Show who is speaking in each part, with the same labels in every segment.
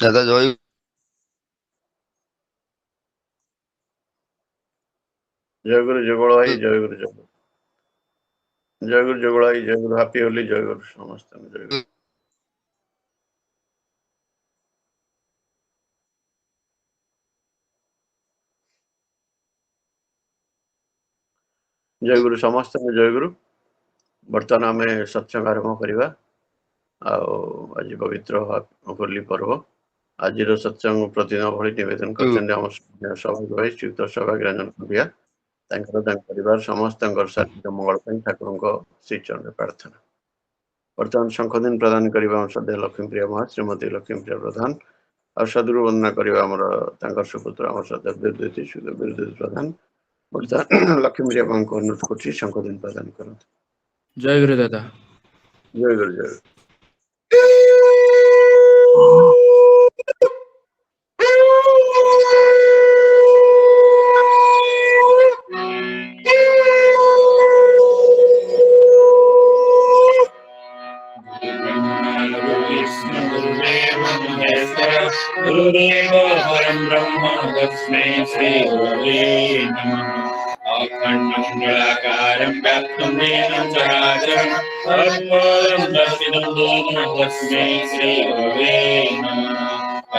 Speaker 1: দাদা জয়
Speaker 2: জয়গুরু যুগল ভাই, জয়গুরু যুগল, জয়গুরু যুগল ভাই, জয়গুরু, হ্যাপি হোলি, জয়গুরু সমস্ত জয়গুরু, ଜୟଗୁରୁ ସମସ୍ତଙ୍କୁ ଜୟଗୁରୁ। ବର୍ତ୍ତମାନ ଆମେ ସତ୍ସଙ୍ଗ ଆରମ୍ଭ କରିବା। ଆଉ ଆଜି ପବିତ୍ର ହୋଲି ପର୍ବ। ଆଜିର ସତ୍ସଙ୍ଗ ପ୍ରତିଦିନ ଭଳି ନିବେଦନ କରିଛନ୍ତି ଆମ ସଭାକୁ ଭାଇ ଶ୍ରୀଯୁକ୍ତ ସୌଭାଗ୍ୟ ରଞ୍ଜନ ଖୁଣ୍ଟିଆ। ତାଙ୍କର ତାଙ୍କ ପରିବାର ସମସ୍ତଙ୍କର ଶାରୀରିକ ମଙ୍ଗଳ ପାଇଁ ଠାକୁରଙ୍କ ଶ୍ରୀଚରଣରେ ପ୍ରାର୍ଥନା। ବର୍ତ୍ତମାନ ଶଙ୍ଖଦିନ ପ୍ରଦାନ କରିବା ଆମ ଶ୍ରଦ୍ଧା ଲକ୍ଷ୍ମୀପ୍ରିୟା ମହା ଶ୍ରୀମତୀ ଲକ୍ଷ୍ମୀପ୍ରିୟା ପ୍ରଧାନ। ଆଉ ସଦଗୁରୁ ବନ୍ଦନା କରିବା ଆମର ତାଙ୍କର ସୁପୁତ୍ର ଆମର ଶ୍ରଦ୍ଧା ବିରଦୂତି ପ୍ରଧାନ। ବର୍ତ୍ତମାନ ଲକ୍ଷ୍ମୀପ୍ରିୟା ମାଙ୍କୁ ଅନୁରୋଧ କରୁଛି ଶଙ୍ଖଦିନ ପ୍ରଦାନ କରନ୍ତୁ।
Speaker 3: ଜୟ ଗୁରୁ ଦାଦା।
Speaker 2: ଜୟ ଗୁରୁ ଜୟ ଗୁରୁ।
Speaker 3: गुरुदेव परं ब्रह्म तस्मै श्री गुरवे नमः। अखण्डं निराकारं व्याप्तं येन चराचरं तत्पदं दर्शितं येन तस्मै श्री गुरवे नमः।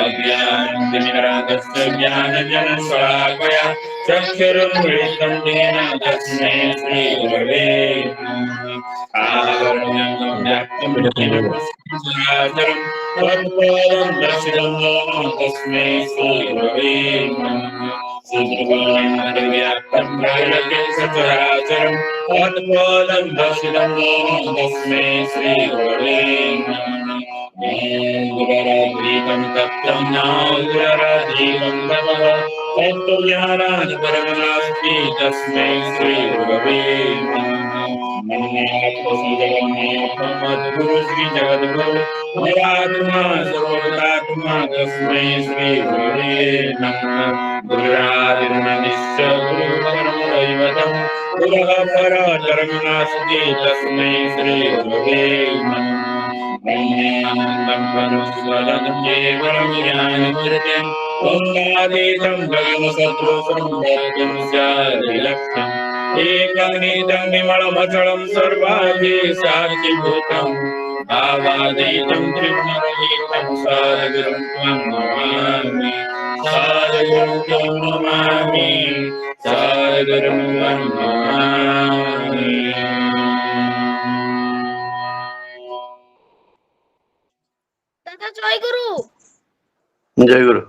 Speaker 3: अज्ञानतिमिरान्धस्य ज्ञानञ्जनशलाकया चक्षुरुन्मिलितं येन तस्मै श्री गुरवे नमः। आवरणं व्याप्तं येन चराचरं तत्पदं दर्शितं येन तस्मै श्री गुरवे नमः। श्रीगुरुव्याप्तं त्रैलोक्यं तत्पदं दर्शितं येन तस्मै श्री गुरवे नमः। गुरुराधीतं तप्तं नागुरुराधीतं तपः तत्त्वज्ञानात् परं नास्ति तस्मै श्री गुरवे नमः। मद्गुरु श्री जगद्गुरु निरात्मा सर्वगतात्मा तस्मै श्री गुरवे नमः। गुरुरादिर्ननिश्च गुरुपरमदैवतं गुरः परतरं नास्ति तस्मै श्री गुरवे नमः। ब्रह्मानन्दं परमसुखदं केवलं ज्ञानमूर्तिं द्वन्द्वातीतं भगवसदृशं दर्शनं स्यादिलक्ष्यम्। एकनितं विमलमचलं सर्वाधिसाक्षिभूतं भावातीतं त्रिगुणरहितं सद्गुरुं त्वं नमामि। सद्गुरुं त्वं नमामि। सद्गुरुं त्वं नमामि।
Speaker 4: दादा जय गुरु।
Speaker 2: ଜୟ ଗୁରୁ।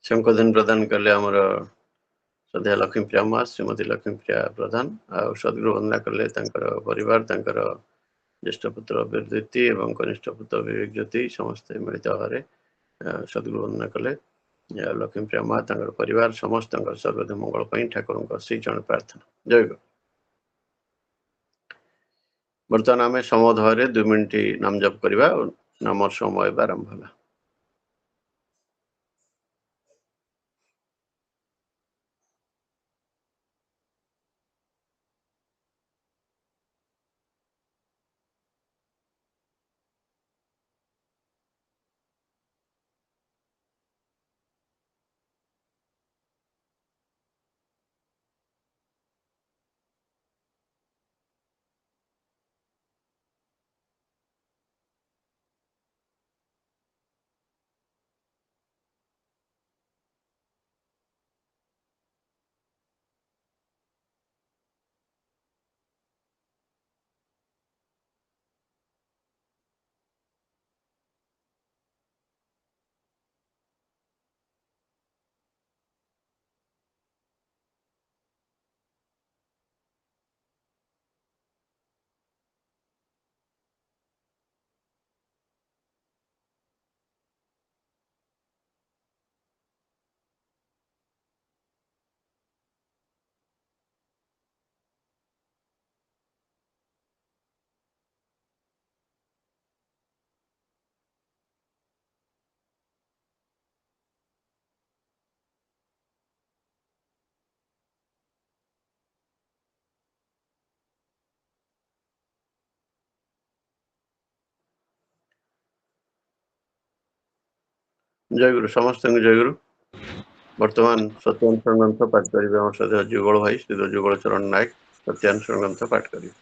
Speaker 2: ଶଙ୍ଖଦିନ ପ୍ରଦାନ କଲେ ଆମର ଶ୍ରଦ୍ଧା ଲକ୍ଷ୍ମୀପ୍ରିୟା ମା ଶ୍ରୀମତୀ ଲକ୍ଷ୍ମୀପ୍ରିୟା ପ୍ରଧାନ। ଆଉ ସଦଗୁରୁ ବନ୍ଦନା କଲେ ତାଙ୍କର ପରିବାର, ତାଙ୍କର ଜ୍ୟେଷ୍ଠ ପୁତ୍ର ବିରଦୂତି ଏବଂ କନିଷ୍ଠ ପୁତ୍ର ବିବେକ ଜ୍ୟୋତି ସମସ୍ତେ ମିଳିତ ଭାବରେ ସଦଗୁରୁ ବନ୍ଦନା କଲେ। ଲକ୍ଷ୍ମୀପ୍ରିୟା ମା ତାଙ୍କର ପରିବାର ସମସ୍ତଙ୍କର ସର୍ବଦା ମଙ୍ଗଳ ପାଇଁ ଠାକୁରଙ୍କ ଶ୍ରୀଚରଣ ପ୍ରାର୍ଥନା। ଜୟ ଗୁରୁ। ବର୍ତ୍ତମାନ ଆମେ ସମୋଧୟରେ 2 ମିନିଟ୍ ନାମ ଜପ କରିବା। ନାମର ସମୟ ଏବେ ଆରମ୍ଭ ହେଲା। ଜୟଗୁରୁ ସମସ୍ତଙ୍କୁ ଜୟଗୁରୁ। ବର୍ତ୍ତମାନ ସତ୍ୟାଂଶ ଗ୍ରନ୍ଥ ପାଠ କରିବେ ଆମର ସଦା ଯୁଗଳ ଭାଇ ଶ୍ରୀ ଯୁଗଳ ଚରଣ ନାୟକ ସତ୍ୟାଂଶ ଗ୍ରନ୍ଥ ପାଠ କରିବେ।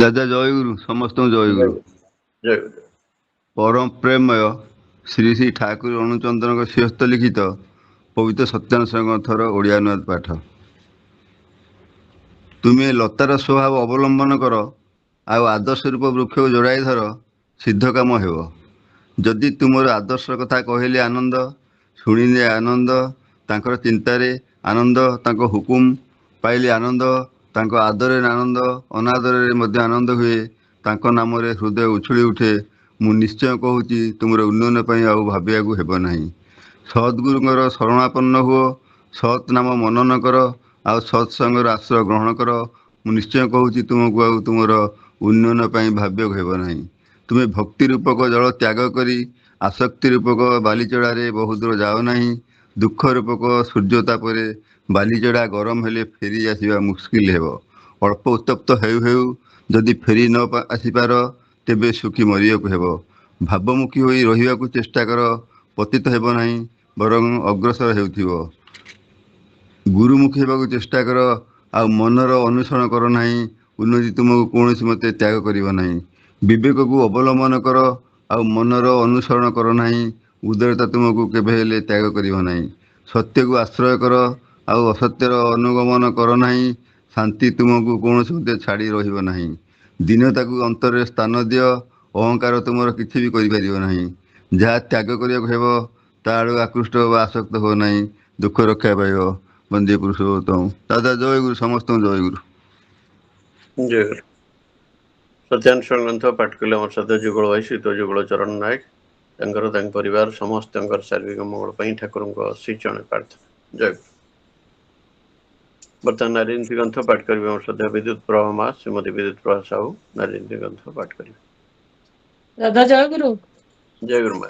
Speaker 1: ଦାଦା ଜୟଗୁରୁ ସମସ୍ତଙ୍କୁ ଜୟଗୁରୁ।
Speaker 2: ଜୟଗୁରୁ।
Speaker 1: ପରମ ପ୍ରେମୟ ଶ୍ରୀ ଶ୍ରୀ ଠାକୁର ଅନୁଚନ୍ଦ୍ରଙ୍କ ଶିହସ୍ତ ଲିଖିତ ପବିତ୍ର ସତ୍ୟାଂଶ ଗ୍ରନ୍ଥର ଓଡ଼ିଆ ଅନୁବାଦ ପାଠ। ତୁମେ ଲତାର ସ୍ୱଭାବ ଅବଲମ୍ବନ କର, ଆଉ ଆଦର୍ଶ ରୂପ ବୃକ୍ଷକୁ ଯୋଡ଼ାଇ ଧର, ସିଦ୍ଧ କାମ ହେବ। ଯଦି ତୁମର ଆଦର୍ଶ କଥା କହିଲେ ଆନନ୍ଦ, ଶୁଣିଲେ ଆନନ୍ଦ, ତାଙ୍କର ଚିନ୍ତାରେ ଆନନ୍ଦ, ତାଙ୍କ ହୁକୁମ ପାଇଲେ ଆନନ୍ଦ, ତାଙ୍କ ଆଦରରେ ଆନନ୍ଦ, ଅନାଦରରେ ମଧ୍ୟ ଆନନ୍ଦ ହୁଏ, ତାଙ୍କ ନାମରେ ହୃଦୟ ଉଛୁଳି ଉଠେ, ମୁଁ ନିଶ୍ଚୟ କହୁଛି ତୁମର ଉନ୍ନୟନ ପାଇଁ ଆଉ ଭାବିବାକୁ ହେବ ନାହିଁ। ସଦ୍ଗୁରୁଙ୍କର ଶରଣାପନ୍ନ ହୁଅ, ସତ୍ ନାମ ମନନ କର, ଆଉ ସତ୍ସଙ୍ଗର ଆଶ୍ରୟ ଗ୍ରହଣ କର। ମୁଁ ନିଶ୍ଚୟ କହୁଛି ତୁମକୁ ଆଉ ତୁମର ଉନ୍ନୟନ ପାଇଁ ଭାବିବାକୁ ହେବ ନାହିଁ। ତୁମେ ଭକ୍ତି ରୂପକ ଜଳ ତ୍ୟାଗ କରି ଆସକ୍ତି ରୂପକ ବାଲିଚଡ଼ାରେ ବହୁ ଦୂର ଯାଅ ନାହିଁ। ଦୁଃଖ ରୂପକ ସୂର୍ଯ୍ୟତାପରେ ବାଲିଚଡ଼ା ଗରମ ହେଲେ ଫେରି ଆସିବା ମୁସ୍କିଲ ହେବ। ଅଳ୍ପ ଉତ୍ତପ୍ତ ହେଉ ହେଉ ଯଦି ଫେରି ନ ଆସିପାର, ତେବେ ଶୁଖି ମରିବାକୁ ହେବ। ଭାବମୁଖୀ ହୋଇ ରହିବାକୁ ଚେଷ୍ଟା କର, ପତିତ ହେବ ନାହିଁ, ବରଂ ଅଗ୍ରସର ହେଉଥିବ। ଗୁରୁମୁଖୀ ହେବାକୁ ଚେଷ୍ଟା କର, ଆଉ ମନର ଅନୁସରଣ କର ନାହିଁ। ଉନ୍ନତି ତୁମକୁ କୌଣସି ମତେ ତ୍ୟାଗ କରିବ ନାହିଁ। ବିବେକକୁ ଅବଲମ୍ବନ କର, ଆଉ ମନର ଅନୁସରଣ କର ନାହିଁ। ଉଦାରତା ତୁମକୁ କେବେ ହେଲେ ତ୍ୟାଗ କରିବ ନାହିଁ। ସତ୍ୟକୁ ଆଶ୍ରୟ କର, ଆଉ ଅସତ୍ୟର ଅନୁଗମନ କର ନାହିଁ। ଶାନ୍ତି ତୁମକୁ କୌଣସି ମତେ ଛାଡ଼ି ରହିବ ନାହିଁ। ଦୀନତାକୁ ଅନ୍ତରରେ ସ୍ଥାନ ଦିଅ, ଅହଙ୍କାର ତୁମର କିଛି ବି କରିପାରିବ ନାହିଁ। ଯାହା ତ୍ୟାଗ କରିବାକୁ ହେବ, ତା ଆଡ଼କୁ ଆକୃଷ୍ଟ ବା ଆସକ୍ତ ହୁଅ ନାହିଁ, ଦୁଃଖ ରକ୍ଷା ପାଇବ। ବନ୍ଦେ ପୁରୁଷୋତ୍ତମ। ଦାଦା ଜୟଗୁରୁ ସମସ୍ତଙ୍କୁ ଜୟଗୁରୁ।
Speaker 2: ଜୟଗୁରୁ। ସତ୍ୟାଂଶ ଗ୍ରନ୍ଥ ପାଠ କଲେ ଆମର ସଦା ଯୁଗଳ ଭାଇ ଶ୍ରୀ ଯୁଗଳ ଚରଣ ନାୟକ ତାଙ୍କର ତାଙ୍କ ପରିବାର ସମସ୍ତଙ୍କର ଶାରୀରିକ ମଙ୍ଗଳ ପାଇଁ ଠାକୁରଙ୍କ ଶ୍ରୀଚରଣ ପ୍ରାର୍ଥନା। ଜୟଗୁରୁ। ବର୍ତ୍ତମାନ ନାରୀନିଧି ଗ୍ରନ୍ଥ ପାଠ କରିବେ ଆମର ସଦା ବିଦ୍ୟୁତ ପ୍ରଭା ମା ଶ୍ରୀମତୀ ବିଦ୍ୟୁତ ପ୍ରଭା ସାହୁ ନାରୀନିଧି ଗ୍ରନ୍ଥ ପାଠ କରିବେ।
Speaker 5: ଦାଦା ଜୟଗୁରୁ।
Speaker 2: ଜୟଗୁରୁ ମା।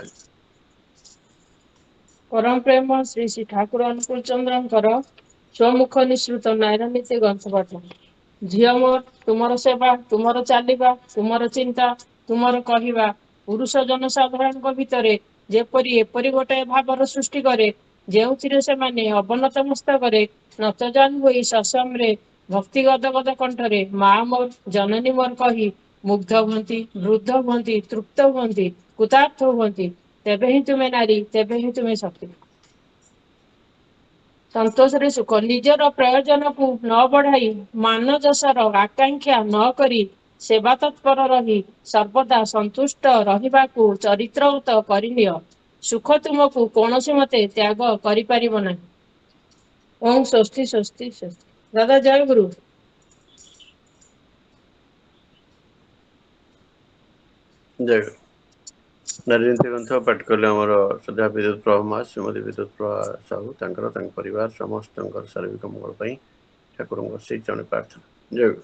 Speaker 5: ପରମ ପ୍ରେମ ଶ୍ରୀ ଶ୍ରୀ ଠାକୁର ଅନୁକୂଳ ଚନ୍ଦ୍ରଙ୍କର ସ୍ୱମୁଖ ନିଃସୃତ ନାରୀନୀତି ଗ୍ରନ୍ଥ ପାଠ। ଝିଅ ମୋର, ତୁମର ସେବା, ତୁମର ଚାଲିବା, ତୁମର ଚିନ୍ତା, ତୁମର କହିବା ପୁରୁଷ ଜନସାଧାରଣଙ୍କ ଭିତରେ ଯେପରି ଏପରି ଗୋଟାଏ ଭାବର ସୃଷ୍ଟି କରେ, ଯେଉଁଥିରେ ସେମାନେ ଅବନତ ମସ୍ତକରେ ନତଜାନ ହୋଇ ସସମ୍ରେ ଭକ୍ତି ଗଦଗଦ କଣ୍ଠରେ ମା ମୋର, ଜନନୀ ମୋର କହି ମୁଗ୍ଧ ହୁଅନ୍ତି, ବୃଦ୍ଧ ହୁଅନ୍ତି, ତୃପ୍ତ ହୁଅନ୍ତି, କୃତାର୍ଥ ହୁଅନ୍ତି। ତେବେ ହିଁ ତୁମେ ନାରୀ, ତେବେ ହିଁ ତୁମେ ଶକ୍ତି। ସନ୍ତୋଷରେ ସୁଖ, ନିଜର ପ୍ରୟୋଜନକୁ ନ ବଢାଇ, ମାନ ଯଶର ଆକାଂକ୍ଷା ନ କରି, ସେବା ତତ୍ପର ରହି ସର୍ବଦା ସନ୍ତୁଷ୍ଟ ରହିବାକୁ ଚରିତ୍ରଗତ କରିନିଅ। ସୁଖ ତୁମକୁ କୌଣସି ମତେ ତ୍ୟାଗ କରିପାରିବ ନାହିଁ। ଓଁ ସ୍ୱସ୍ତି ସ୍ୱସ୍ତି ସ୍ୱସ୍ତି। ଦାଦା ଜୟଗୁରୁ।
Speaker 2: ଜୟଗୁରୁ। ନାରୀନିଧି ଗ୍ରନ୍ଥ ପାଠ କଲେ ଆମର ସଦା ବିଦ୍ୟୁତ ପ୍ରଭା ମା ଶ୍ରୀମତୀ ବିଦ୍ୟୁତ ପ୍ରଭା ସାହୁ ତାଙ୍କର ତାଙ୍କ ପରିବାର ସମସ୍ତଙ୍କର ଶାରୀରିକ ମଙ୍ଗଳ ପାଇଁ ଠାକୁରଙ୍କ ଶ୍ରୀଚରଣ ପ୍ରାର୍ଥନା। ଜୟଗୁରୁ।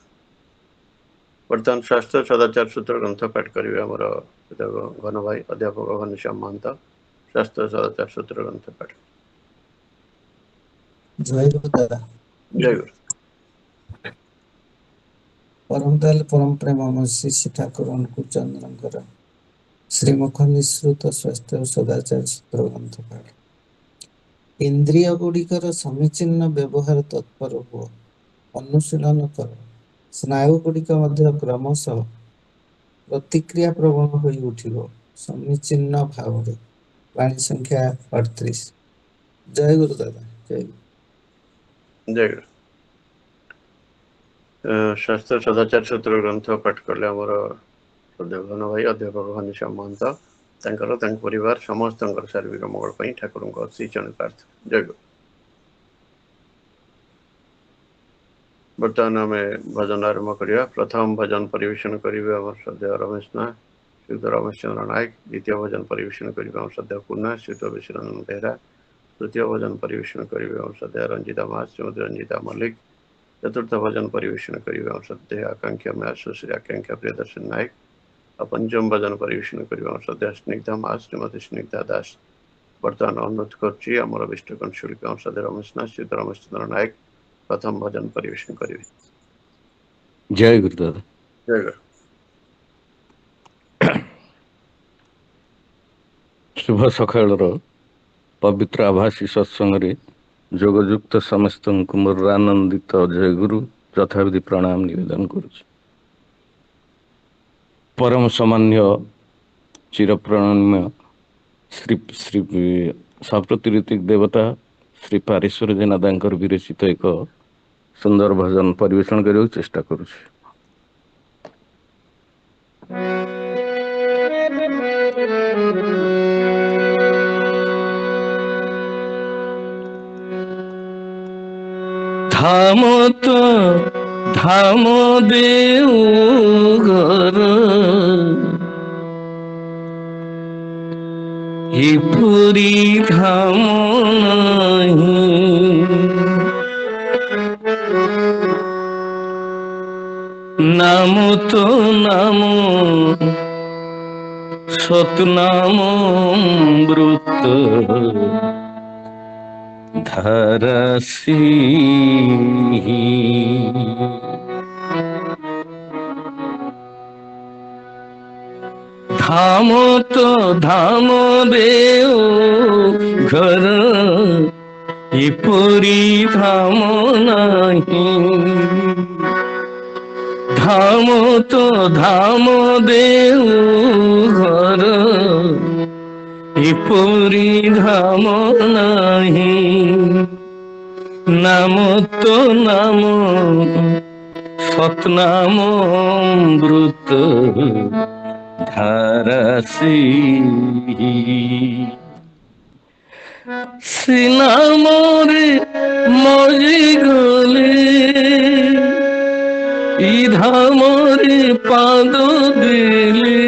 Speaker 2: ବର୍ତ୍ତମାନ ସ୍ୱାସ୍ଥ୍ୟ ସଦାଚାର ସୂତ୍ର ଗ୍ରନ୍ଥ ପାଠ କରିବେ ଆମର ଘନ ଭାଇ ଅଧ୍ୟାପକ ଘନଶ୍ୟାମ ମହନ୍ତ ସ୍ୱାସ୍ଥ୍ୟ ସଦାଚାର ସୂତ୍ର ଗ୍ରନ୍ଥ ପାଠ।
Speaker 6: ଜୟଗୁରୁ ଦାଦା।
Speaker 2: ଜୟଗୁରୁ।
Speaker 6: ପରମ ଦୟାଲ ପରମ ପ୍ରେମମୟ ଶ୍ରୀ ଶ୍ରୀ ଠାକୁର ଅନୁକୂଳ ଚନ୍ଦ୍ରଙ୍କର ଶ୍ରୀମୁଖ ନିଃସୃତ ସ୍ୱାସ୍ଥ୍ୟ ଓ ସଦାଚାର ସୂତ୍ର ଗ୍ରନ୍ଥ ପାଠ। ଇନ୍ଦ୍ରିୟ ଗୁଡ଼ିକର ସମୀଚୀନ ବ୍ୟବହାର ତତ୍ପର ହୁଅ, ଅନୁଶୀଳନ କର। ସ୍ନାୟୁ ଗୁଡ଼ିକ ମଧ୍ୟ କ୍ରମଶଃ ପ୍ରତିକ୍ରିୟା ପ୍ରବଣ ହୋଇ ଉଠିବ ସମୀଚୀନ ଭାବରେ। ବାଣୀ ସଂଖ୍ୟା 38। ଜୟଗୁରୁ ଦାଦା। ଜୟଗୁରୁ।
Speaker 2: ଜୟଗୁରୁ। ସ୍ୱାସ୍ଥ୍ୟ ସଦାଚାର ସୂତ୍ର ଗ୍ରନ୍ଥ ପାଠ କଲେ ଆମର ଘନ ଭାଇ ଅଧ୍ୟାପକ ଘନଶ୍ୟାମ ମହନ୍ତ ତାଙ୍କର ତାଙ୍କ ପରିବାର ସମସ୍ତଙ୍କର ଶାରୀରିକ ମଙ୍ଗଳ ପାଇଁ ଠାକୁରଙ୍କ ଶ୍ରୀଚରଣ ପ୍ରାର୍ଥନା। ଜୟଗୁରୁ। ବର୍ତ୍ତମାନ ଆମେ ଭଜନ ଆରମ୍ଭ କରିବା। ପ୍ରଥମ ଭଜନ ପରିବେଷଣ କରିବେ ଆମର ଶ୍ରଦ୍ଧେୟ ରମେଶ ନା ଶ୍ରୀଯୁକ୍ତ ରମେଶ ଚନ୍ଦ୍ର ନାୟକ। ଦ୍ୱିତୀୟ ଭଜନ ପରିବେଷଣ କରିବେ ଆମର ଶ୍ରଦ୍ଧେୟ ପୁନା ଶ୍ରୀଯୁକ୍ତ ବିଶ୍ୱରଞ୍ଜନ ବେହେରା। ତୃତୀୟ ଭଜନ ପରିବେଷଣ କରିବେ ଆମର ଶ୍ରଦ୍ଧେୟ ରଞ୍ଜିତା ମା ଶ୍ରୀମତୀ ରଞ୍ଜିତା ମଲ୍ଲିକ। ଚତୁର୍ଥ ଭଜନ ପରିବେଷଣ କରିବେ ଆମର ଶ୍ରଦ୍ଧେୟ ଆକାଂକ୍ଷା ମା ସୁଶ୍ରୀ ଆକାଂକ୍ଷା ପ୍ରିୟଦର୍ଶନ ନାୟକ। ଆଉ ପଞ୍ଚମ ଭଜନ ପରିବେଷଣ କରିବେ ଆମର ଶ୍ରଦ୍ଧେୟ ସ୍ନିଗ୍ଧା ମା ଶ୍ରୀମତୀ ସ୍ନିଗ୍ଧା ଦାସ। ବର୍ତ୍ତମାନ ଅନୁରୋଧ କରୁଛି ଆମର ବିଷ୍ଟ କଂଶୁଳିକ ଆମର ଶ୍ରଦ୍ଧେୟ ରମେଶ ନା ଶ୍ରୀଯୁକ୍ତ ରମେଶ ଚନ୍ଦ୍ର ନାୟକ ପ୍ରଥମ ଭଜନ ପରିବେଷଣ କରିବେ।
Speaker 7: ଜୟ ଗୁରୁ ଦାଦା।
Speaker 2: ଜୟଗୁରୁ।
Speaker 7: ଶୁଭ ସକାଳର पवित्र आभासी सत्संग जोगयुक्त समस्त मोर आनंदित जय गुरु यथाविधि प्रणाम निवेदन करुछि। परम सामान्य चिरप्रणम्य श्री श्री साप्रतिक देवता श्री पारेश्वर जेनादांकर विरचित एक सुंदर भजन परिवेषण करने चेष्टा करुछि। धाम तो धाम देऊ घर ही पूरी धाम नहीं, नाम तो नाम सतनाम अमृत धरसी। धाम तो धाम देओ घर ये पूरी धाम नहीं, धाम तो धाम देओ घर ये पूरी धाम नहीं, नाम तो नाम सतनाम अमृत धरसी। सिनाम रे मजी गले इ धाम रे पाद देले,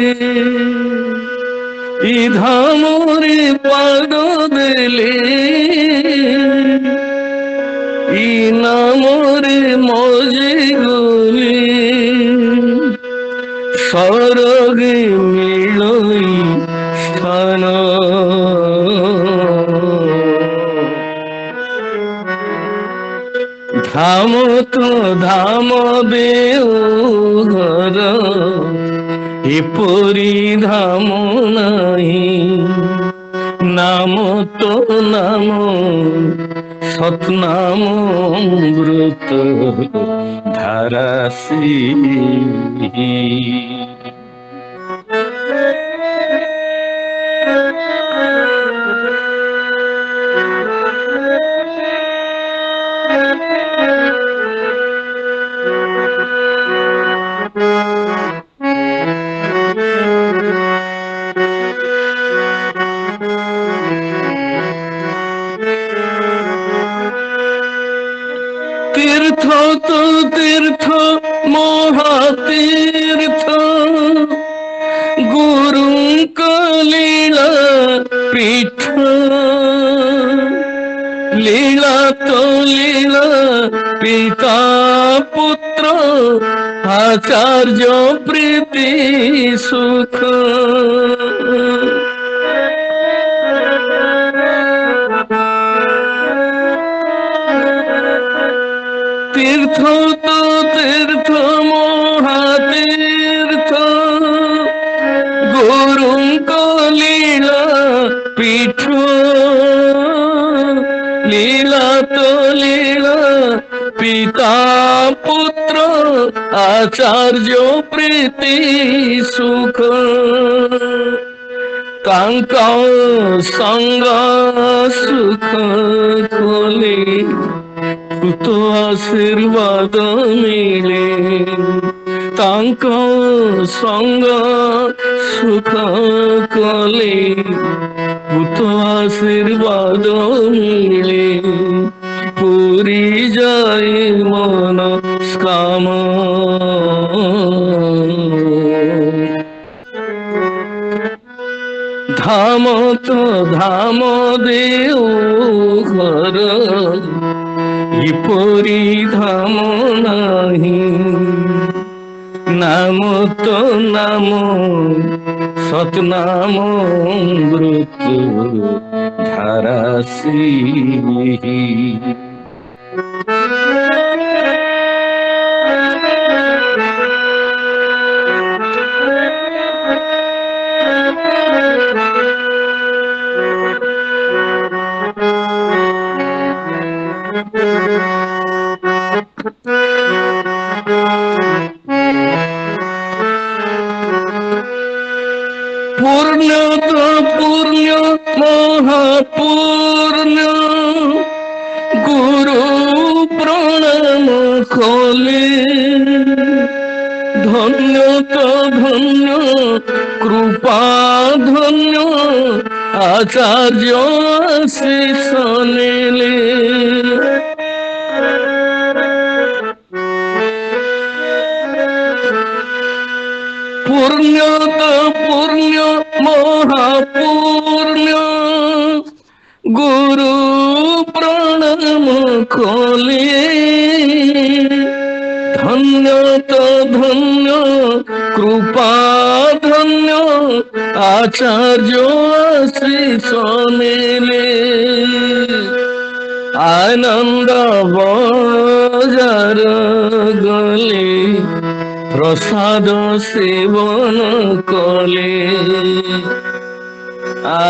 Speaker 7: इ धाम रे पाद देले, इ नाम रे मजी गले स्वर्ग मिलई स्थान। धाम तो धाम देऊ घर ये पूरी धाम नहीं, नाम तो नाम सतनाम अमृत धरसी। तीर्थ तो तीर्थ महातीर्थ गुरु लीला पीठ, लीला तो लीला पिता पुत्र आचार्य प्रीति सुख। तीर्थ तो तीर्थ महातीर्थ गुरु लीला पीठ, लीला तो लीला पिता पुत्र आचार्य प्रीति सुख। तांका संग सुख खोले तो आशीर्वाद मिले, तांका संग सुख कले तो आशीर्वाद मिले, पूरी जाए मन काम। धाम तो धाम देऊ घर ये पूरी धाम नहीं, नाम तो नाम सतनाम अमृत धरसी। পূর্ণ তো পূর্ণ মহাপূর্ণ গুরু প্রণাম কলে ধন্য তো ধন্য কৃপা ধন্য আচার্য শিষ নেলে পূর্ণ তো পূর্ণ মহাপূর্ণ গুরু প্রণাম কলে ধন্য তো ধন্য কৃপা ধন্য আচার্য শিষ নেলে আনন্দ বজার গলে প্রসাদ সেবন কলে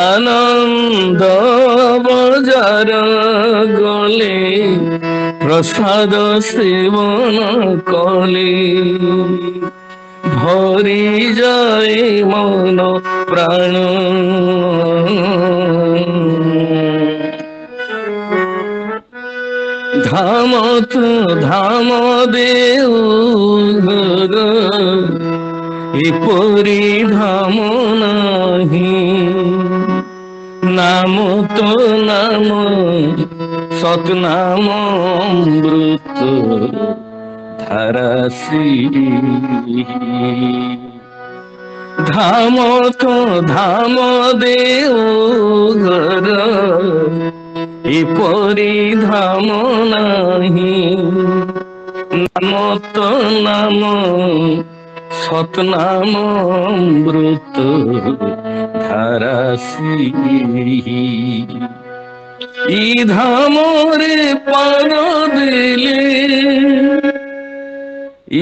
Speaker 7: আনন্দ বজার গলে প্রসাদ সেবন কলে ভরি যায় মন প্রাণ ধাম তো ধাম দেউঘর এপরি ধাম নাহি নাম তো নাম সৎনাম অমৃত ধারাসি ধাম তো ধাম দেউঘর এপরি ধাম নাহি নাম তো নাম সৎনাম অমৃত ধারাসি ই ধামরে পান দিলে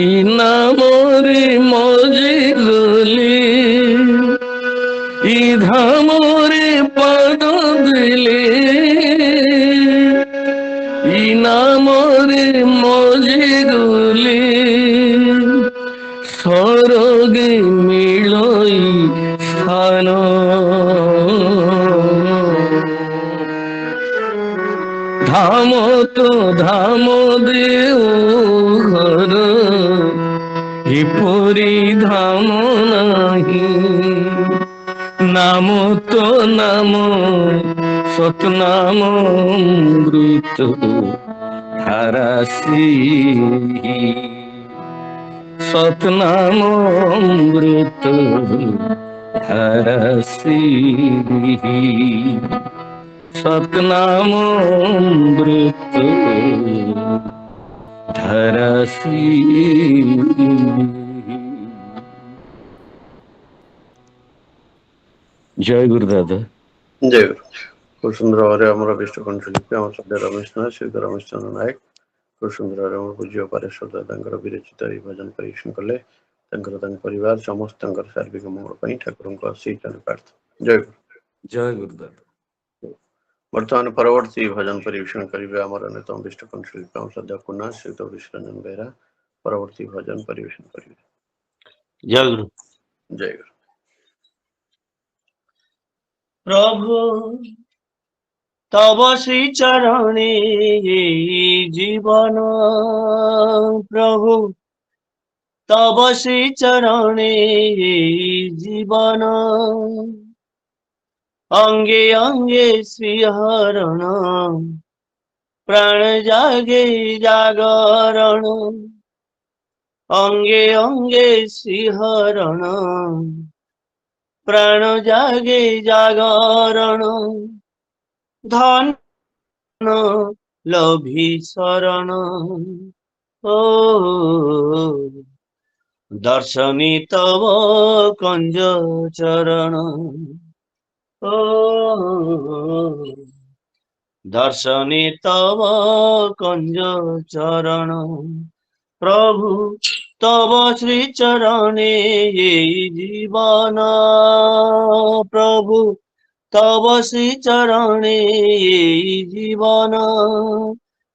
Speaker 7: ই নামরে মজে গলে ই ধামরে পান দিলে ই নামরে মজে গলে স্বর্গে মিলই স্থান ধাম তো ধাম দেউঘর এপরি ধাম নাহি নাম তো নাম সৎনাম অমৃত ধারাসি সৎনাম অমৃত ধারাসি সৎনাম অমৃত ধারাসি জয় গুরু দাদা।
Speaker 2: ଜୟ ଗୁରୁ। খুব সুন্দর ভাবে আমার বিষ্ণুকণ্ঠ লিপি আমার শ্রদ্ধা রমেশ নাথ শ্রীଯୁକ୍ତ ରମେଶ ଚନ୍ଦ୍ର ନାୟକ খুব ସୁନ୍ଦର ଭାବରେ ଆମର ପୂଜ୍ୟ ପାରେଶ୍ୱର ଦାଦାଙ୍କର ବିରଚିତ ଏହି ଭଜନ ପରିବେଷଣ କଲେ। ତାଙ୍କର ତାଙ୍କ ପରିବାର ସମସ୍ତଙ୍କର ସାର୍ବିକ ମଙ୍ଗଳ ପାଇଁ ଠାକୁରଙ୍କ ଅଶେଷ ପ୍ରାର୍ଥନା। ଜୟ ଗୁରୁ।
Speaker 7: ଜୟ ଗୁରୁ ଦାଦା।
Speaker 2: ବର୍ତ୍ତମାନ ପରବର୍ତ୍ତୀ ଭଜନ ପରିବେଷଣ କରିବେ ଆମର ଅନ୍ୟତମ ବିଷ୍ଣୁକଣ୍ଠ ଶିଳ୍ପୀ ଆମ ଶ୍ରଦ୍ଧା କୁନା ଶ୍ରୀଯୁକ୍ତ ବିଶ୍ୱରଞ୍ଜନ ବେହେରା ପରବର୍ତ୍ତୀ ଭଜନ ପରିବେଷଣ କରିବେ।
Speaker 3: ଜୟ ଗୁରୁ।
Speaker 2: ଜୟ ଗୁରୁ।
Speaker 3: প্রভু তব শ্রী চরণে জীবন, প্রভু তব শ্রী চরণে জীবন, অঙ্গে অঙ্গে শ্রীহরণ, প্রাণ জাগে জাগরণ, অঙ্গে অঙ্গে শ্রীহরণ, প্রাণ জাগে জাগরণ, ধন লভি শরণ, ও দর্শনী তব কঞ্জ চরণ, ও দর্শনী তব কঞ্জ চরণ, প্রভু তব শ্রী চরণে জীবন, প্রভু তব শ্রী চরণে জীবন,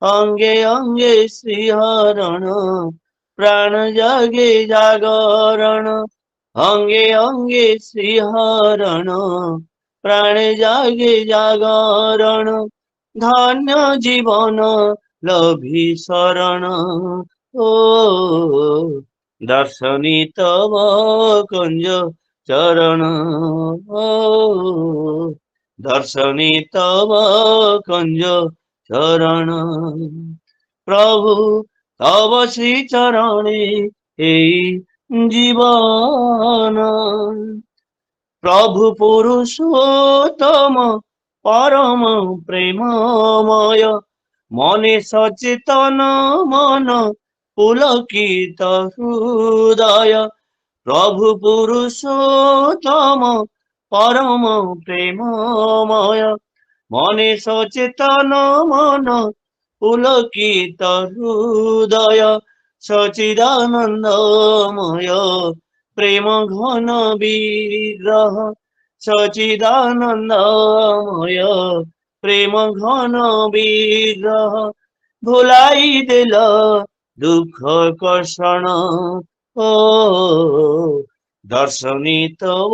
Speaker 3: অঙ্গে অঙ্গে শ্রীহরণ, প্রাণ জাগে জাগরণ, ଅଙ୍ଗେ ଅଙ୍ଗେ ଶ୍ରୀହରଣ ପ୍ରାଣେ ଜାଗେ ଜାଗରଣ ଧନ୍ୟ ଜୀବନ ଲଭି ଶରଣ ଓ ଦର୍ଶନୀ ତବ କୁଞ୍ଜ ଚରଣ ଓ ଦର୍ଶନୀ ତବ କୁଞ୍ଜ ଚରଣ ପ୍ରଭୁ ତବ ଶ୍ରୀ ଚରଣେ এই জীবন প্রভু পুরুষোত্তম পরম প্রেমময় মনে সচেতন মন পুলকিত হৃদয় প্রভু পুরুষোত্তম পরম প্রেমময় মনে সচেতন মন পুলকিত হৃদয় সচিদানন্দময় প্রেম ঘন বিগ্রহ সচিদানন্দময় প্রেম ঘন বিগ্রহ ভুলাই দিল দুঃখ কর্ষণ ও দর্শনী তব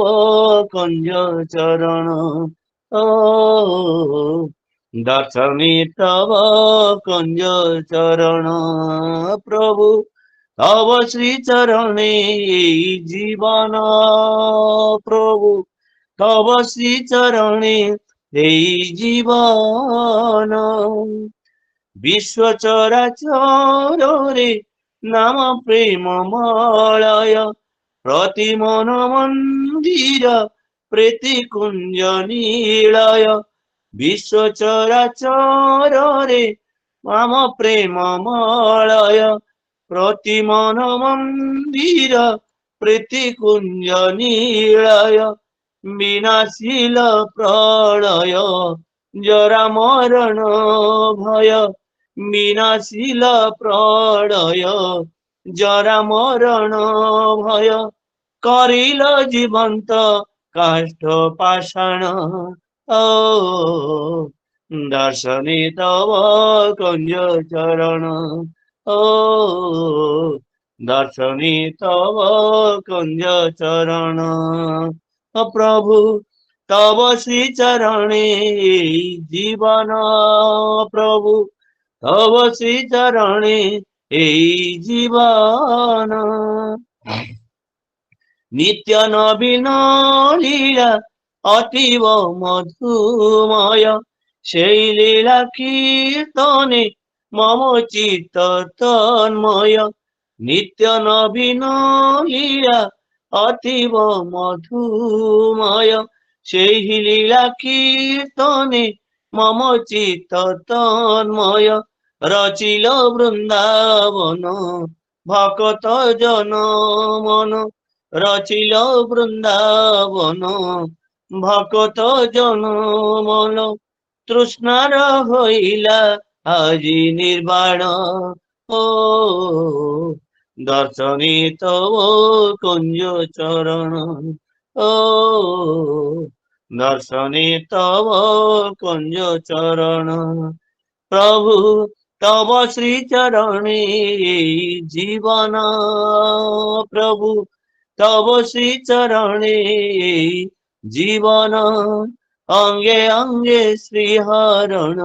Speaker 3: কুঞ্জ চরণ ও দর্শনী তব কুঞ্জ চরণ প্রভু তব শ্রী চরণে এই জীবন প্রভু তব শ্রী চরণে এই জীবন বিশ্ব চরাচরে নাম প্রেম মলয় প্রতি মন মন্দির প্রীতি কুঞ্জ নীলয় বিশ্ব চরাচরে নাম প্রেম মলয় প্রতি মন মন্দির প্রীতি কুঞ্জ নীলয় বিনাশীল প্রলয় জরা মরণ ভয় বিনাশীল প্রলয় জরা মরণ ভয় করিল জীবন্ত কাষ্ঠ পাষাণ ও দর্শনী তব কুঞ্জ চরণ ও দর্শনী তব কুঞ্জ চরণ প্রভু তব শ্রী চরণে জীবন প্রভু তব শ্রী চরণে এই জীবন নিত্য নবীন লীলা অতীব মধুময় সেই লীলা কীর্তনে মম চিত্ত তন্ময় নিত্য নবীন লীলা অতীব মধুময় সেই লীলা কীর্তনে মম চিত্ত তন্ময় রচিল বৃন্দাবন ভকত জন মন রচিল বৃন্দাবন ভকত জন মন তৃষ্ণার হইলা আজি নির্বাণ ও দর্শনী তব কুঞ্জ চরণ ও দর্শনী তব কুঞ্জ চরণ প্রভু তব শ্রী চরণে জীবন প্রভু তব শ্রী চরণে জীবন অঙ্গে অঙ্গে শ্রীহরণ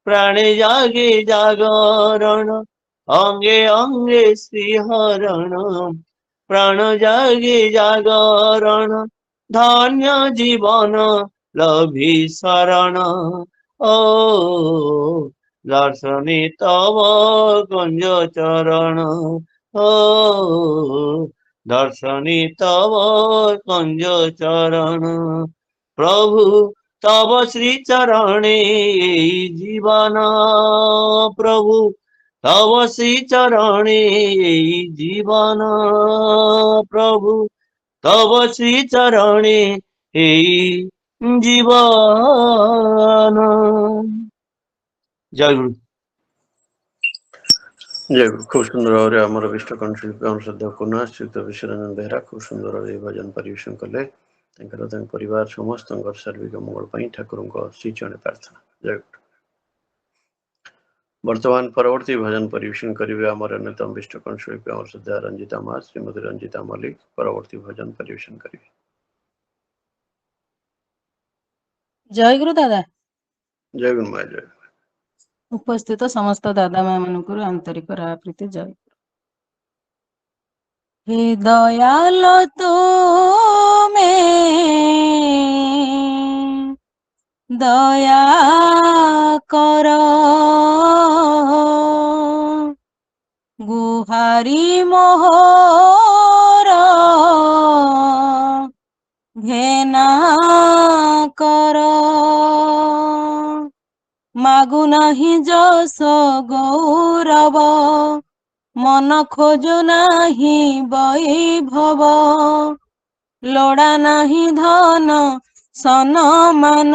Speaker 3: প্রাণে জাগে জাগরণ অঙ্গে অঙ্গে শ্রীহরণ প্রাণ জাগে জাগরণ ধন্য জীবন লভি শরণ ও দর্শনী তব কুঞ্জ চরণ ও দর্শনী তব কুঞ্জ চরণ প্রভু তব শ্রী চরণে জীবন প্রভু তব শ্রী চরণে জীবন প্রভু তব শ্রী চরণে এই জীবন জয় গুরু
Speaker 2: ଜୟ ଗୁରୁ। ଖୁବ ସୁନ୍ଦର ଭାବରେ ଆମର ବିଷ୍ଟ କଣ୍ଠଶିଳ୍ପୀ ଆମର ଶ୍ରଦ୍ଧା କୁନା ଶ୍ରୀଯୁକ୍ତ ବିଶ୍ୱରଞ୍ଜନ ବେହେରା ଖୁବ ସୁନ୍ଦର ଭାବରେ ଏହି ଭଜନ ପରିବେଷଣ କଲେ। ତାଙ୍କର ତାଙ୍କ ପରିବାର ସମସ୍ତଙ୍କର ସାର୍ବିକ ମଙ୍ଗଳ ପାଇଁ ଠାକୁରଙ୍କ ଶ୍ରୀଚରଣରେ ପ୍ରାର୍ଥନା। ଜୟ ଗୁରୁ। ବର୍ତ୍ତମାନ ପରବର୍ତ୍ତୀ ଭଜନ ପରିବେଷଣ କରିବେ ଆମର ଅନ୍ୟତମ ବିଷ୍ଟ କଣ୍ଠଶିଳ୍ପୀ ଆମର ଶ୍ରଦ୍ଧା ରଞ୍ଜିତା ମା, ଶ୍ରୀମତୀ ରଞ୍ଜିତା ମଲ୍ଲିକ ପରବର୍ତ୍ତୀ ଭଜନ ପରିବେଷଣ କରିବେ।
Speaker 8: ଜୟଗୁରୁ ଦାଦା।
Speaker 2: ଜୟ ଗୁରୁ ମା, ଜୟ।
Speaker 8: ଉପସ୍ଥିତ ସମସ୍ତ ଦାଦା ମା ମାନଙ୍କୁ ଆନ୍ତରିକ ପ୍ରୀତି ଜୟ। ହେ ଦୟାଲ ତୁମେ ଦୟା କର, ଗୁହାରି ମୋହର ଘେନା କର। ମାଗୁ ନାହିଁ ଯଶ ଗୌରବ, ମନ ଖୋଜୁ ନାହିଁ ବୈଭବ। ଲୋଡ଼ା ନାହିଁ ଧନ ସନମାନ,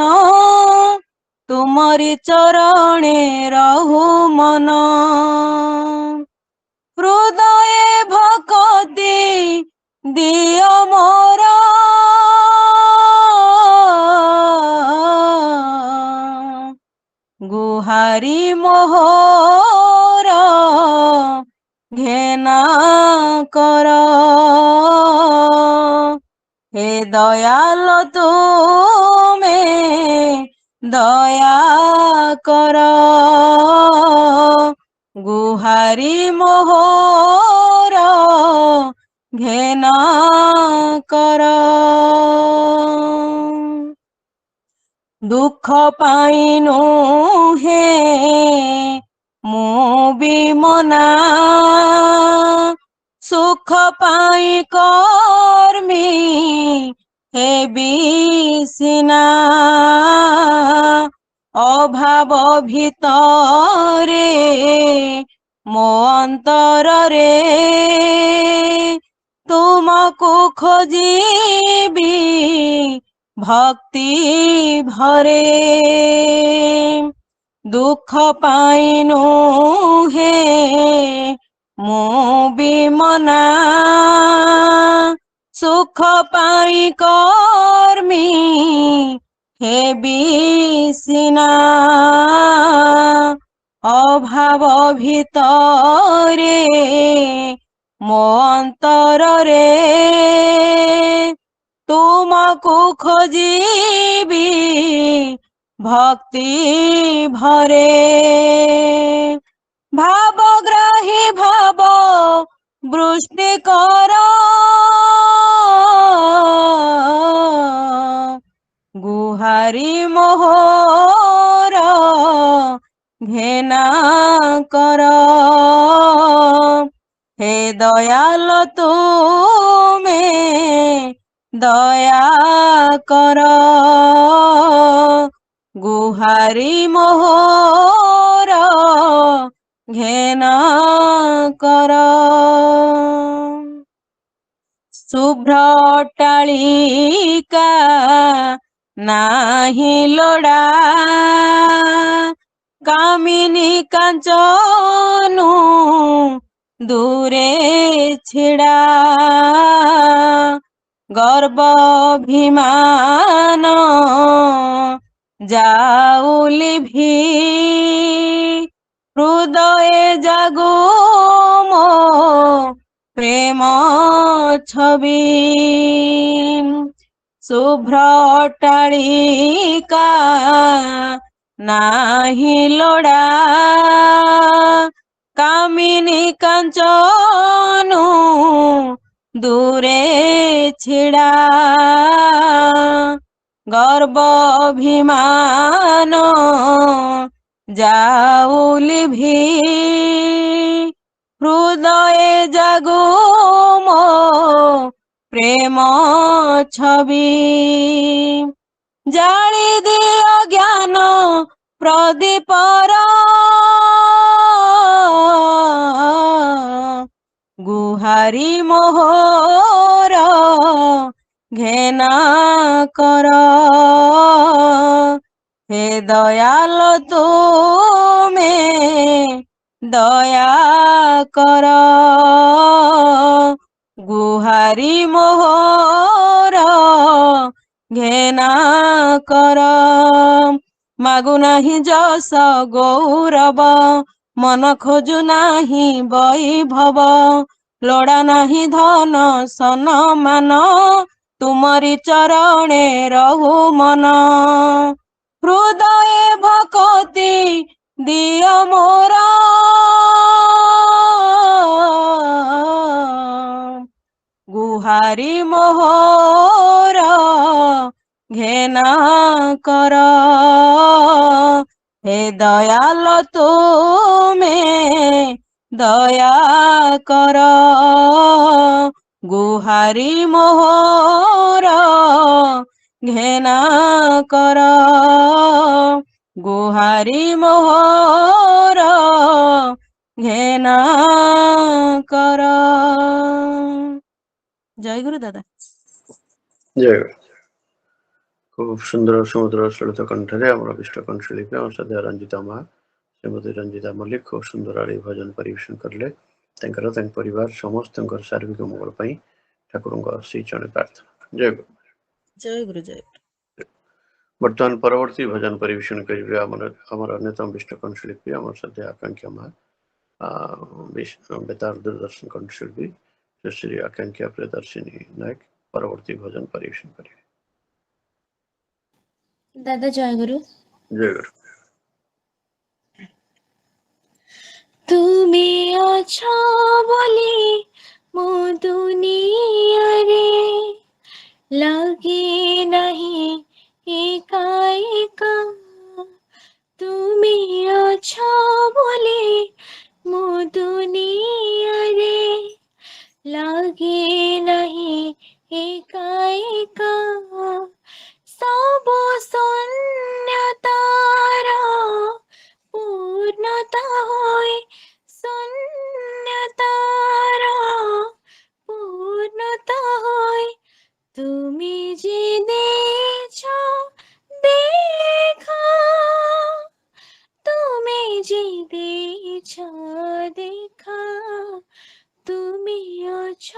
Speaker 8: ତୁମରି ଚରଣେ ରହୁ ମନ। ହୃଦয়ে ଭକତି ଦିଅ ମୋର, ଗୁହାରି ମୋହର ଘେନା କର। ହେ ଦୟାଲ ତୁମେ ଦୟା କର, ଗୁହାରି ମୋହର ଘେନା କର। ଦୁଃଖ ପାଇଁ ନୁହେଁ ମୁଁ ବିମନା, ସୁଖ ପାଇଁ କର୍ମୀ ହେବି ସିନା। ଅଭାବ ଭିତରେ ମୋ ଅନ୍ତରରେ, ତୁମକୁ ଖୋଜିବି ଭକ୍ତି ଭରେ। ଦୁଃଖ ପାଇଁ ନୁହେଁ ମୁଁ ବିମନା, ସୁଖ ପାଇଁ କର୍ମୀ ହେବି ସିନା। ଅଭାବ ଭିତରେ ମୋ ଅନ୍ତରରେ, ତୁମକୁ ଖୋଜିବି ଭକ୍ତି ଭରେ। ଭାବଗ୍ରାହୀ ଭାବ ବୃଷ୍ଟି କର, ଗୁହାରି ମୋହର ଘେନା କର। ହେ ଦୟାଲ ତୁମେ ଦୟା କର, ଗୁହାରି ମୋହର ଘେନା କର। ଶୁଭ୍ର ଅଟ୍ଟାଳିକା ନାହିଁ ଲୋଡ଼ା, କାମିନୀ କାଞ୍ଚନୁ ଦୂରେ ଛିଡ଼ା। ଗର୍ବ ଅଭିମାନ ଯାଉ ଲିଭି, ହୃଦয়ে ଜାଗୁ ମୋ ପ୍ରେମ ଛବି। ଶୁଭ୍ର ଅଟ୍ଟାଳିକା ନାହିଁ ଲୋଡ଼ା, କାମିନୀ କାଞ୍ଚନୁ ଦୂରେ ଛିଡ଼ା। ଗର୍ବ ଅଭିମାନ ଯାଉ ଲିଭି, ହୃଦয়ে ଜାଗୁ ମୋ ପ୍ରେମ ଛବି। ଜାଳି ଦିଅ ଜ୍ଞାନ ପ୍ରଦୀପର, ଗୁହାରି ମୋହର ଘେନା କର। ହେ ଦୟାଲ ତୁମେ ଦୟା କର, ଗୁହାରି ମୋହର ଘେନା କର। ମାଗୁ ନାହିଁ ଯଶ ଗୌରବ, ମନ ଖୋଜୁ ନାହିଁ ବୈଭବ, ଲୋଡ଼ା ନାହିଁ ଧନ ସନମାନ, ତୁମରି ଚରଣେ ରହୁ ମନ। ହୃଦୟ ଭକତି ଦିଅ ମୋର, ଗୁହାରି ମୋହର ଘେନା କର। ହେ ଦୟାଲ ତୁମେ ଦୟା କର, ଗୁହାରି ମୋହର ଘେନା କର, ଗୁହାରି ମୋହର ଘେନା କର। জয় গুরু দাদা।
Speaker 2: ଜୟ ଗୁରୁ। খুব সুন্দর সমুদ্র সলিত কণ্ঠରେ ଆମର ବିଷ୍ଟକଣ୍ଠ ଶିଳ୍ପୀ ଆମ ସଦ୍ୟ ରଞ୍ଜିତା ମା ଶ୍ରୀମତୀ ରଞ୍ଜିତା ମଲ୍ଲିକ ଖୁବ ସୁନ୍ଦର ଆଳି ଭଜନ ପରିବେଷଣ କରିଲେ। ତାଙ୍କର ତାଙ୍କ ପରିବାର ସମସ୍ତଙ୍କର ସାର୍ବିକ ମଙ୍ଗଳ ପାଇଁ ଠାକୁରଙ୍କ ଶ୍ରୀ ଚରଣରେ ପ୍ରାର୍ଥନା। ଜୟ ଗୁରୁ।
Speaker 8: জয় গুরু ଜୟ ଗୁରୁ।
Speaker 2: ବର୍ତ୍ତମାନ ପରବର୍ତ୍ତୀ ଭଜନ ପରିବେଷଣ କରିବେ ଆମର ଅନ୍ୟତମ ବିଷ୍ଟକଣ୍ଠ ଶିଳ୍ପୀ ଆମର ସଦ୍ୟ ଆକାଂକ୍ଷା ମା ବେତାର ଦୂରଦର୍ଶନ କଣ୍ଠଶିଳ୍ପୀ ଶ୍ରୀ ଆକାଂକ୍ଷା ପ୍ରିୟଦର୍ଶିନୀ ନାୟକ ପରବର୍ତ୍ତୀ ଭଜନ ପରିବେଷଣ କରିବେ।
Speaker 4: ଦାଦା ଜୟଗୁରୁ।
Speaker 2: ଜୟ ଗୁରୁ।
Speaker 4: ତୁମେ ଅଛ ବୋଲି ମୋ ଦୁନିଆରେ ଲାଗେ ନାହିଁ ଏକା ଏକା। ତୁମେ ଅଛ ବୋଲି ମୋ ଦୁନିଆରେ ଲାଗେ ନାହିଁ ଏକା ଏକା। ସବୁ ଶୂନ୍ୟତାର ପୂର୍ଣ୍ଣତା ହୋଇ ଶୂନ୍ୟତାର ପୂର୍ଣ୍ଣতা ହୋଇ তুমি যে দিয়েছ দেখা, তুমি যে দিয়েছ দেখা, তুমি অছ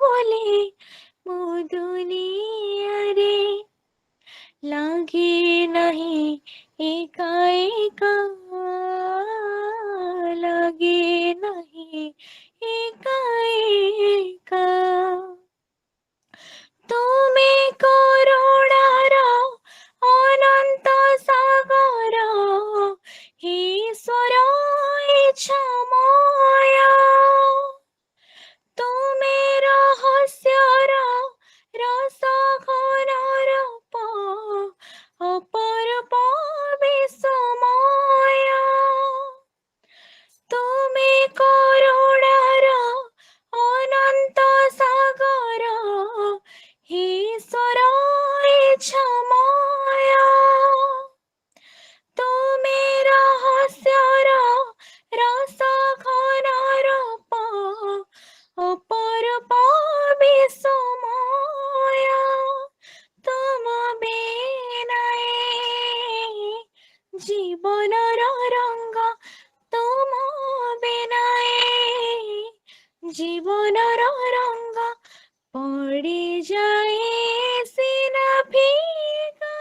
Speaker 4: বলে ମୋ ଦୁନିଆରେ ଲାଗେ ନାହିଁ ଏକା ଏକା, ଲାଗେ ନାହିଁ ଏକା ଏକା। তুমি করুণার অনন্ত সাগর, ঈশ্বর ইচ্ছাময়। তুমি রহস্যর রস ঘন রূপ, অপরূপ বিস্ময়। তুমি করুণার অনন্ত সাগর, ঈশ্বর ইচ্ছাময়। তুমি রহস্যর রস ঘন রূপ, অপরূপ বিস্ময়। তুম বিনায়ে জীবনর রঙ্গ, তুম বিনায়ে জীবনর রঙ্গ পড়ে যায় সিনা ফিকা,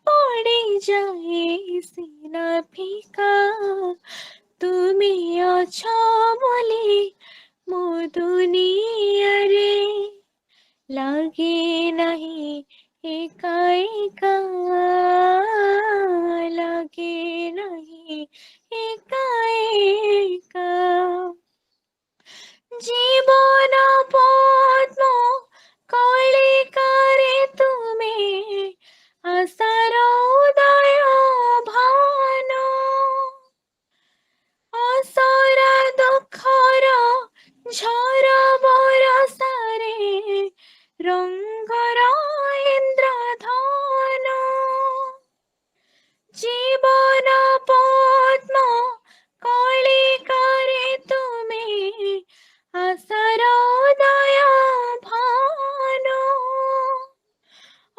Speaker 4: পড়ে যায় সিনা ফিকা। তুমি অছ বলি ମୋ ଦୁନିଆରେ ଲାଗେ ନାହିଁ ଏକା ଏକା, ଲାଗେ ନାହିଁ ଏକା ଏକା। জীবন পদ্ম কলিকারে তুমি আশার উদয় ভান, অসরা দুঃখর ঝড় বরষারে রঙ্গর ইন্দ্রধন। জীবন পদ্ম কলিকারে তুমি আশার উদয় ভান,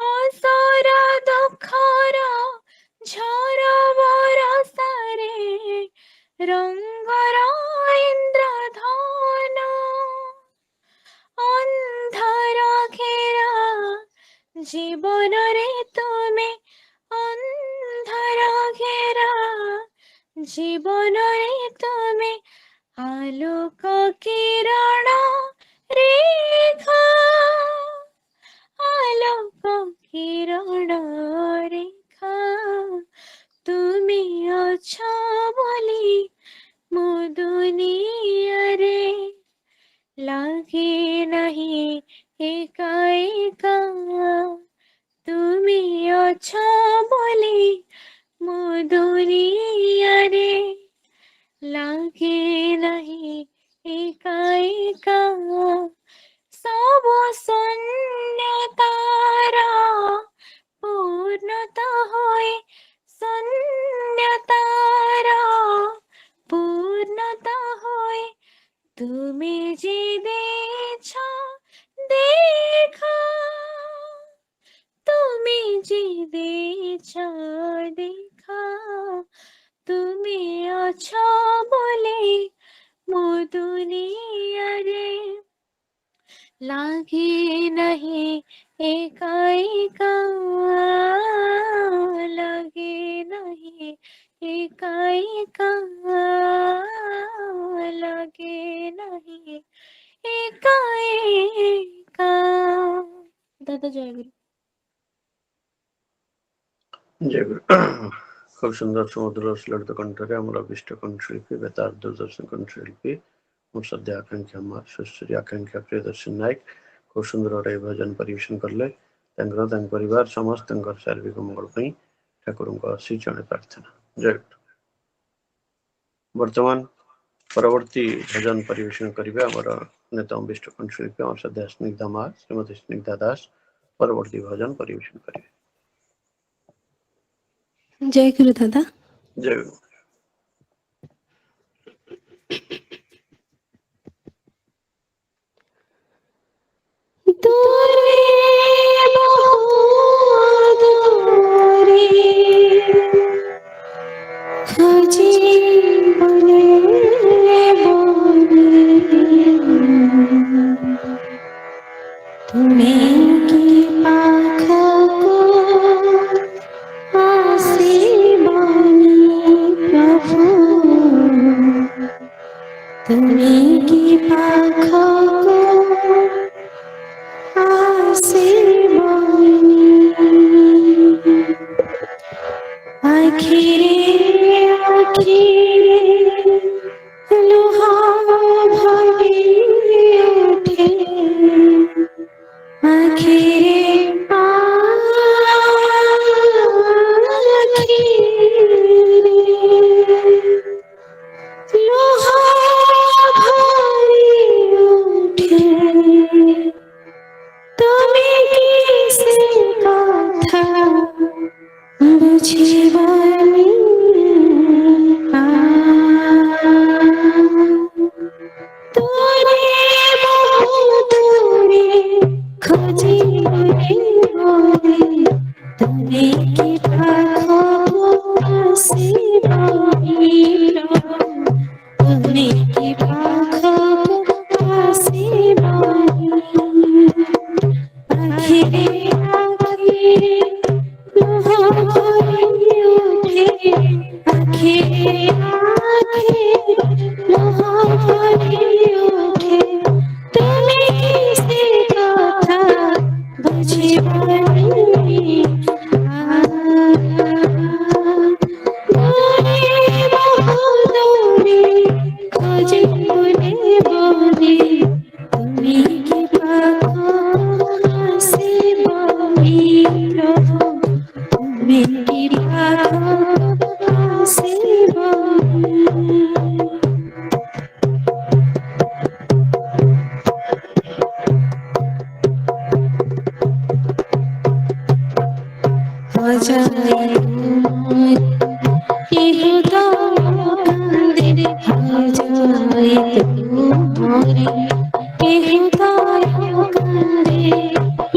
Speaker 4: অসরা দুঃখর ঝড় বরষারে রঙ্গর ইন্দ্রধন। অন্ধার ঘেরা জীবনরে তুমি, অন্ধার ঘেরা জীবনরে তুমি আলোক কিরণ রেখা, আলোক কিরণ রেখা, তুমি অছ বলি ମୋ দুনিয়ারে লাগে নাহি একা একা, তুমি অছ বলি ମୋ দুনিয়ারে লাগে নাহি একা একা, সব শূন্যতারা পূর্ণতা হয়, শূন্যতারা পূর্ণতা হয়, তুমি যে দিয়েছ দেখা, তুমি যে দিয়েছ দেখা, তুমি অছ বলে ମୋ দুনিয়ারে লাগে নাহি একা একা, লাগে নাহি একা একা, লাগে নাহি একা একা। দাদা জয়গুরু।
Speaker 2: জয়গুরু। খুব সুন্দর সমুদ্র শ্লোক কণ্ঠরে আমার অভিষ্ট কণ্ঠশিল্পী বেতার দূরদর্শন কণ্ঠশিল্পী ମୋ শ্রদ্ধা ଆକାଂକ୍ଷା ମା ସୁଶ୍ରୀ ଆକାଂକ୍ଷା ପ୍ରିୟଦର୍ଶନ ନାୟକ খুব ସୁନ୍ଦର ଭାବରେ ଏହି ଭଜନ ପରିବେଷଣ କଲେ। ତାଙ୍କର ତାଙ୍କ ପରିବାର ସମସ୍ତଙ୍କର ଶାରୀରିକ ମଙ୍ଗଳ ପାଇଁ ଠାକୁରଙ୍କ ଅଶେଷ ଜଣେ ପ୍ରାର୍ଥନା। ଜୟଗୁରୁ। ବର୍ତ୍ତମାନ ପରବର୍ତ୍ତୀ ଭଜନ ପରିବେଷଣ କରିବେ ଆମର ଅନ୍ୟତମ ବିଷ୍ଟ କଣ୍ଠଶିଳ୍ପୀ ଆମର ଶ୍ରଦ୍ଧା ସ୍ନିଗ୍ଧା ମା ଶ୍ରୀମତୀ ସ୍ନିଗ୍ଧା ଦାସ ପରବର୍ତ୍ତୀ ଭଜନ ପରିବେଷଣ କରିବେ।
Speaker 4: ଜୟ ଗୁରୁ ଦାଦା।
Speaker 2: ଜୟ ଗୁରୁ।
Speaker 4: দূরে বহু দূরে খোঁজে বনে বনে, তুমি কি পাখকো আসিবনি প্রভু, তুমি কি পাখকো আসিবনি, আখিরে আখিরে লোহা ভরে ওঠে, আখিরে লোহা ভরে ওঠে, তুমি কি সে কথা বুঝিবনি, দূরে বহু দূরে খোঁজি বনে বনে, তুমি কি পাখকো আসিবনি প্রভু, তুমি কি পাখকো আসিবনি, আখিরে আখিরে লোহা ভরে ওঠে, আখিরে আখিরে লোহা ভরে ওঠে, তুমি কি সে কথা বুঝিবনি, দূরে বহু দূরে খোঁজে বনে বনে, তুমি কি পাখকো আসিবনি প্রভু, তুমি কি পাখকো আসিবনি। হাজার কি হৃদয় কান্দে, হাজার তোমারে কি হৃদয় কান্দে,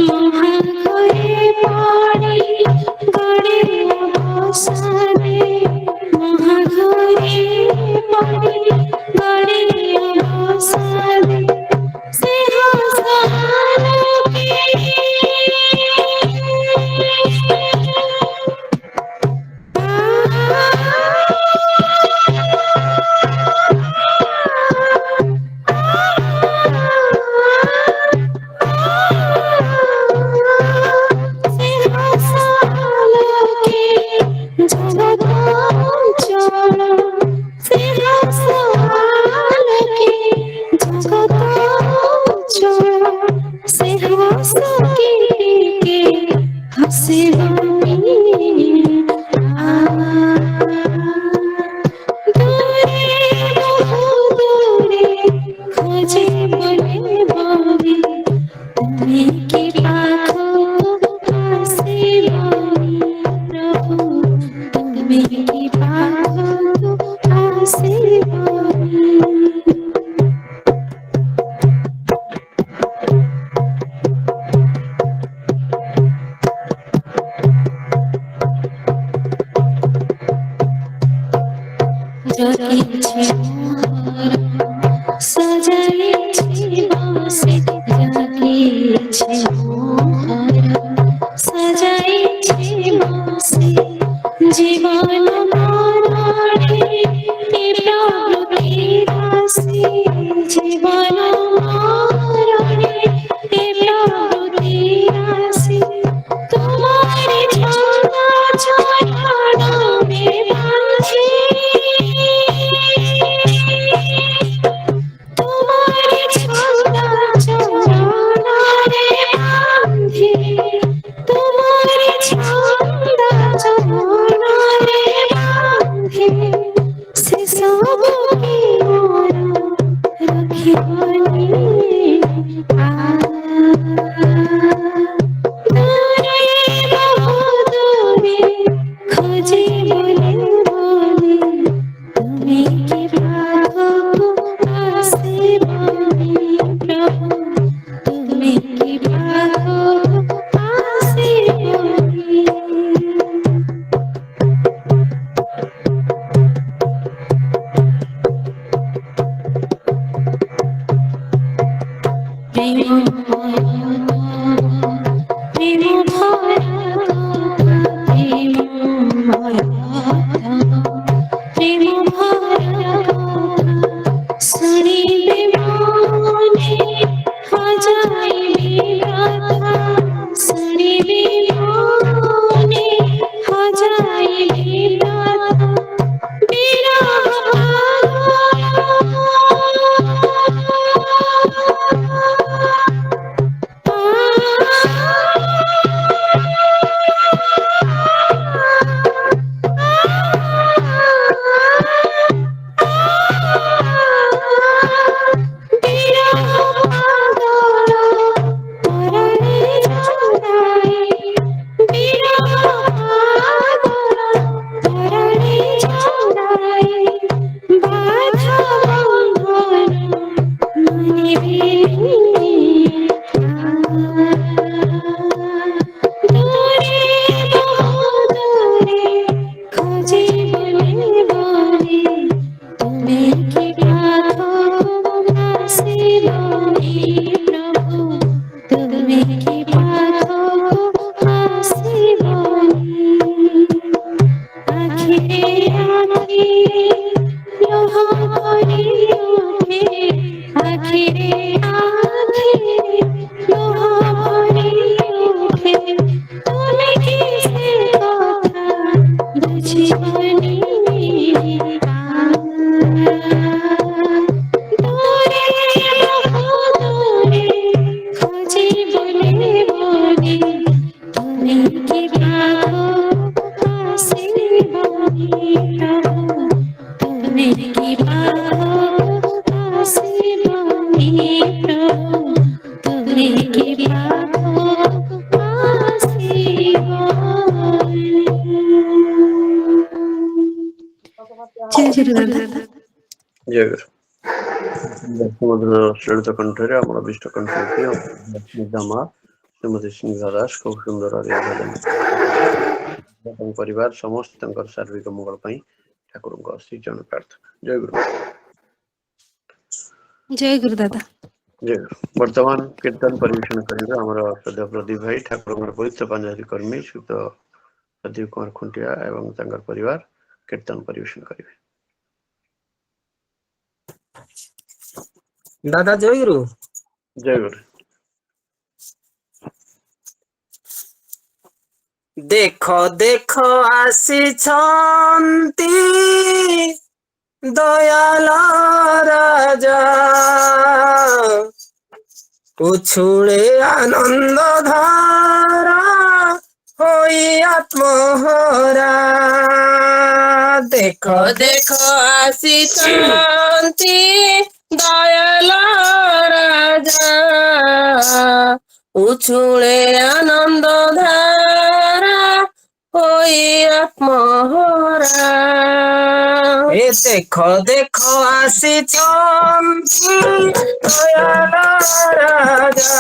Speaker 4: মহাঘরে পড়ে গড়ে অবসাদে, মহাঘরে পড়ে গড়ে অবসাদে, সিংহাসনকে सजाइछे बाँसे जागिछे मोहर सजाइछे बाँसे जीवन मरणे ए प्रभुके दासी जीवन मरणे ए प्रभुके दासी तुम्हारे छाना छाना में बाँझे तुम्हारे छाना छाना रे बाँझे तुम्हारे छाना छाना रे बाँझे से सब की ओर रखिबनी दूरे बहुत दूरे खोजे बोले बोले तुम्हें के पाखो आसे बनी प्रभु तुम्हें के पाखो आसे बनी प्रेम प्रेम प्रेम सुनिबे मने हजाइबे गाथा सुनिबे मने हजाइबे गाथा बिरह
Speaker 2: ଜୟ ଗୁରୁ। ସମୁଦ୍ର ଶ୍ରେଣିତ କଣ୍ଠରେ ଆମର ବିଷ୍ଟ କଣ୍ଠୀ ଦାମା ଶ୍ରୀମତୀ ସିଂହା ଦାସ ଖୁବ ସୁନ୍ଦର ପରିବାର ସମସ୍ତଙ୍କର ସାର୍ବିକ ମଙ୍ଗଳ ପାଇଁ ଠାକୁରଙ୍କ ଶ୍ରୀଚରଣ ପ୍ରାର୍ଥନା। ଜୟ ଗୁରୁ।
Speaker 4: जय गुरु दादा।
Speaker 2: ଜୟ ଗୁରୁ। ବର୍ତ୍ତମାନ କୀର୍ତ୍ତନ ପରିବେଷଣ କରିବେ ଆମର ଶ୍ରଦ୍ଧା ପ୍ରଦୀପ ଭାଇ ଠାକୁରଙ୍କର ପବିତ୍ର ପାଞ୍ଜାଲି କର୍ମୀ ଶ୍ରୀଯୁକ୍ତ ପ୍ରଦୀପ କୁମାର ଖୁଣ୍ଟିଆ ଏବଂ ତାଙ୍କର ପରିବାର କୀର୍ତ୍ତନ ପରିବେଷଣ କରିବେ।
Speaker 3: दादा जय गुरु।
Speaker 2: ଜୟ ଗୁରୁ।
Speaker 3: देख देख आसिछन्ति दयाल राजा उछुळे आनंद धारा होई आत्महरा। देख देख आसिछन्ति दयाल राजा उछुळे आनंद धारा होई आत्महरा। ए देख देख आसिछन्ति दयाल राजा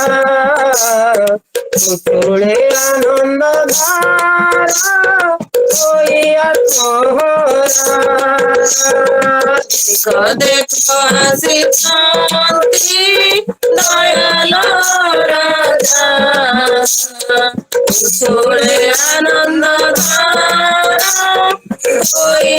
Speaker 3: उछुळे आनंद धारा होई आत्महरा। দেখো আসিছন্তি দয়াল রাজা তোরে আনন্দ ধারা ওই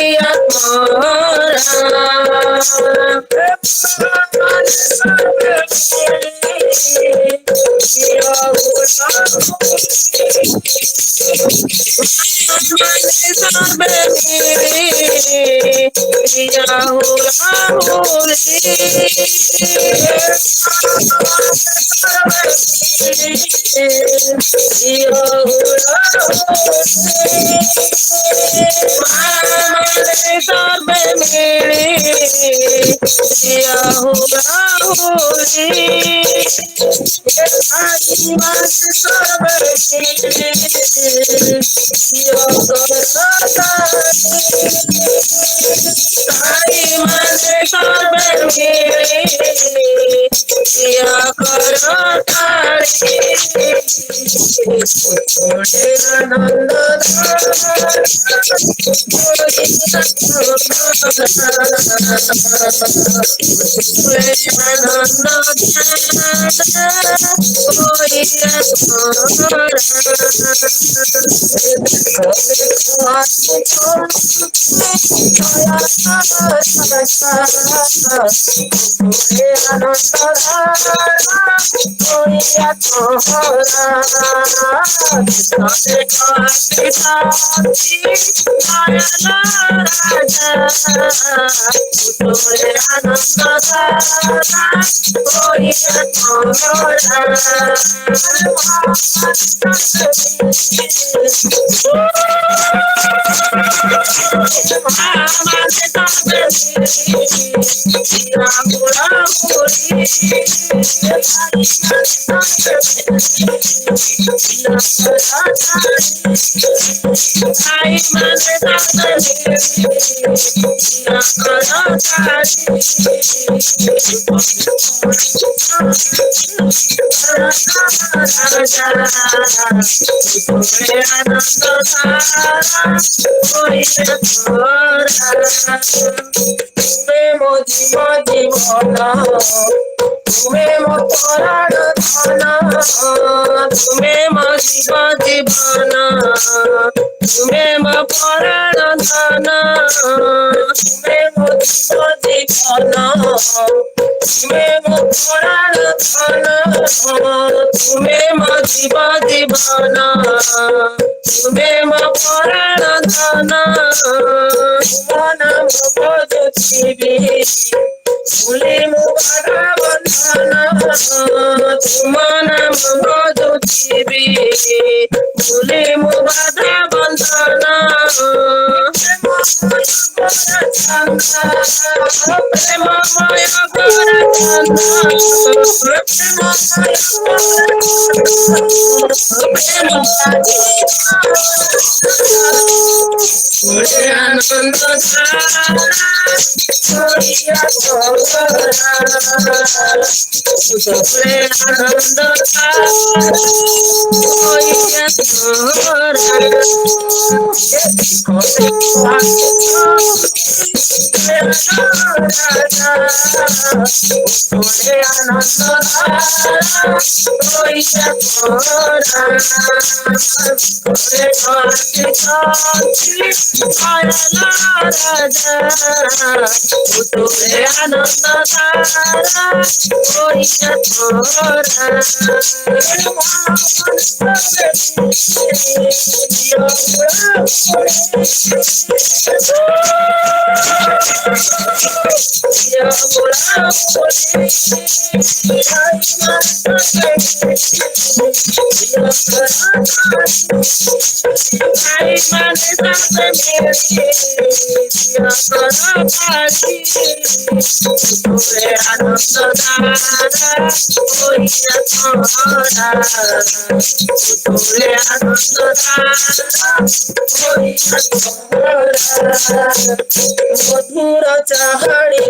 Speaker 3: মধুর চাহাড়ি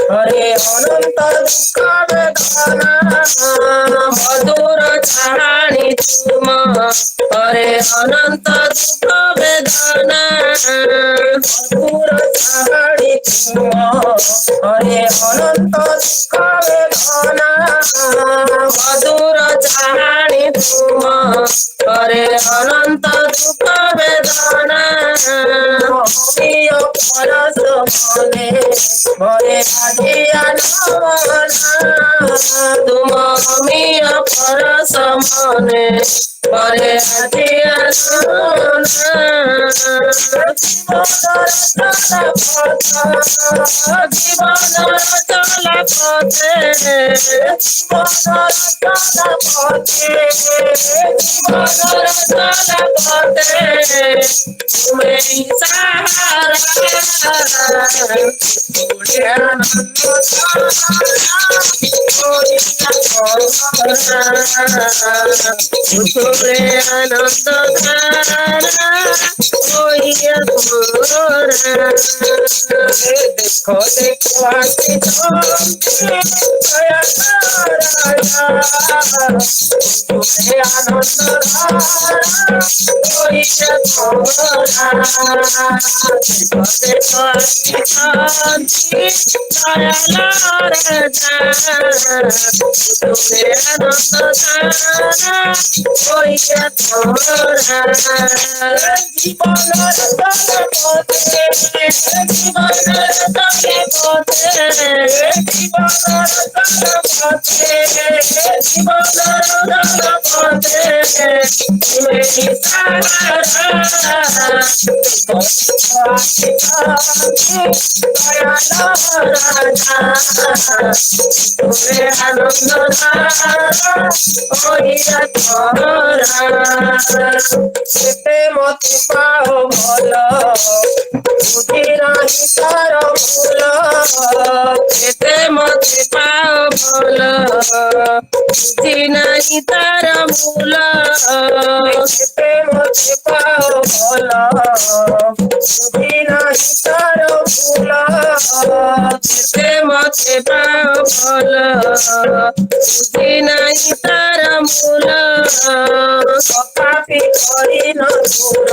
Speaker 3: হরে অনন্ত দুঃখ বেদনা মধুর চাহাড়ি তুম হরে অনন্ত দুঃখ বেদনা বেদনা মধুর চাহাড়ি তুম হরে অনন্ত দুঃখ বেদনা মধুর চাহাড়ি তুম হরে অনন্ত দুঃখ বেদনা প্রিয় পরশ মনে ভরে আজিয়া নমনা তুম প্রিয় পরশ মনে ভরে আজিয়া জীবন চলা পথে জীবন চলা পথে জীবন চলা পথে তুমি সাহারা তুমি আনন্দ তুমি আনন্দ ধারা ওইয়া তোরা দেখো দেখো আসি তুমি আনন্দ ধারা ওইয়া তোরা দেখো দেখো আসি শান্তি দয়ালার তুমি আনন্দ ধারা ওইয়া তোরা জীবনের তলে পথে জীবনের তলে পথে জীবনের তলে পথে জীবনের তলে পথে তুমি সাহারা তুমি আনন্দ হইয়া তোরা মতে পাও ভল বুঝি নাহি তার মূল এতে মতে পাও ভল বুঝি নাহি তার মূল এতে মতে পাও ভল বুঝি নাহি তার মূল এতে মতে পাও ভল বুঝি নাহি তার মূল তথাপি করি ন দূর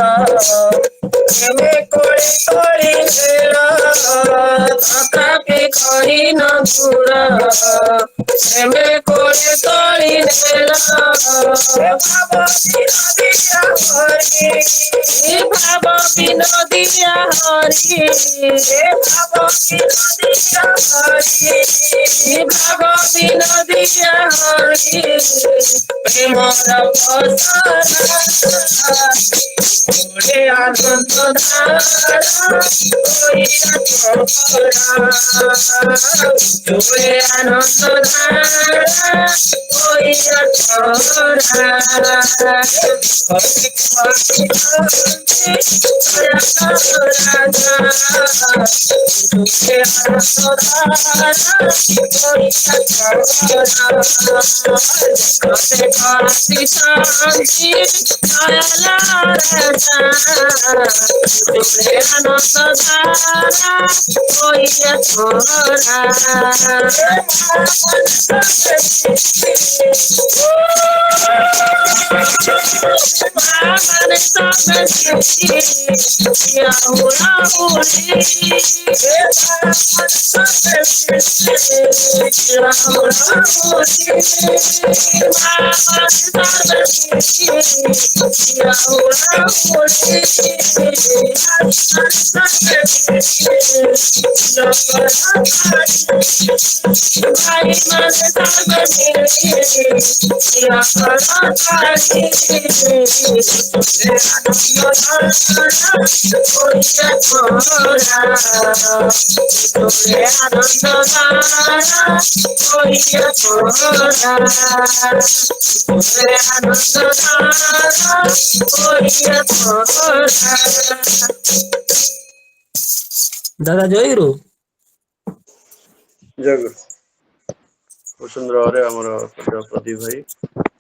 Speaker 3: প্রেমে করে করি মেলা তথাপি করি ন দূর প্রেমে করে করি মেলা ভাব বিনোদিয়া হরি ভাব বিনোদিয়া হরি ভাব বিনোদিয়া হরি ভাব বিনোদিয়া হরি প্রেমর পসরা আনন্দ ধারা আনন্দ दादा जयगुरु
Speaker 2: जयगुरु खूब सुंदर भाव आमर प्रदीप भाई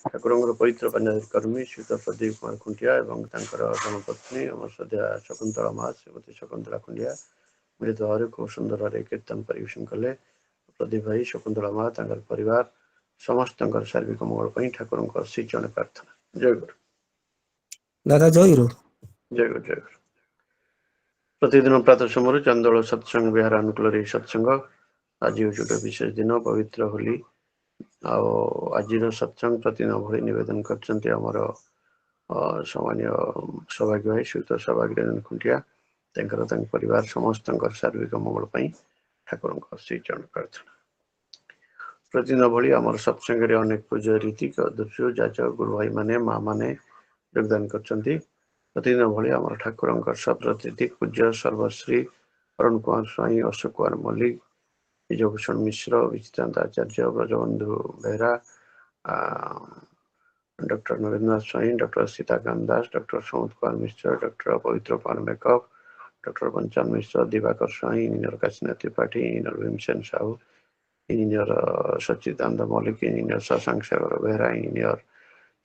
Speaker 2: ठाकुर पवित्र पंचायत कर्मी श्रीयुत प्रदीप कुमार खुंटिया एवं धर्मपत्नी आम श्रद्धा शकुंतला माँ श्रीमती शकुंतला खुंटिया मिलित भाव खूब सुंदर भाव कीर्तन परिवेशन कले प्रदीप भाई शकुंतला माँ परिवार समस्त सार्विक मंगल ठाकुर श्री चरण प्रार्थना जयगुरु
Speaker 3: दादा जयगुरु
Speaker 2: ଜୟ ଗୁରୁ ଜୟ ଗୁରୁ। ପ୍ରତିଦିନ ପ୍ରାତଃ ସମୟରେ ଚାନ୍ଦୋଳ ସତ୍ସଙ୍ଗ ବିହାର ଅନୁକୂଳରେ ଏହି ସତ୍ସଙ୍ଗ। ଆଜି ହେଉଛି ଗୋଟେ ବିଶେଷ ଦିନ, ପବିତ୍ର ହୋଲି। ଆଉ ଆଜିର ସତ୍ସଙ୍ଗ ପ୍ରତିଦିନ ଭଳି ନିବେଦନ କରିଛନ୍ତି ଆମର ସମ୍ମାନୀୟ ସୌଭାଗ୍ୟ ଭାଇ ଶ୍ରୀଯୁକ୍ତ ସୌଭାଗ୍ୟ ଖୁଣ୍ଟିଆ। ତାଙ୍କର ତାଙ୍କ ପରିବାର ସମସ୍ତଙ୍କର ଶାରୀରିକ ମଙ୍ଗଳ ପାଇଁ ଠାକୁରଙ୍କ ଶ୍ରୀଚରଣ ପ୍ରାର୍ଥନା। ପ୍ରତିଦିନ ଭଳି ଆମର ସତ୍ସଙ୍ଗରେ ଅନେକ ପୂଜ୍ୟ ରୀତିକ ଦୃଶ୍ୟ ଯାଚକ ଗୁରୁ ଭାଇମାନେ ମା ମାନେ ଯୋଗଦାନ କରିଛନ୍ତି। ପ୍ରତିଦିନ ଭଳି ଆମର ଠାକୁରଙ୍କ ସପ୍ରତିଥି ପୂଜ୍ୟ ସର୍ବଶ୍ରୀ Arun Kumar Swain, Ashok Kumar Mallick, Bijaybhushan Mishra, Bichitranta Acharya, Brajabandhu Behera, doctor Narendranath Swain, doctor Sitakant Das, doctor Samud Kumar Mishra, doctor Pabitra Kumar Mekap, doctor Panchan Mishra, Dibakar Swain, engineer Kashinath Tripathy, engineer Bhimsen Sahu, engineer Sachidananda Mallick, engineer Sashanka Sagar Behera, engineer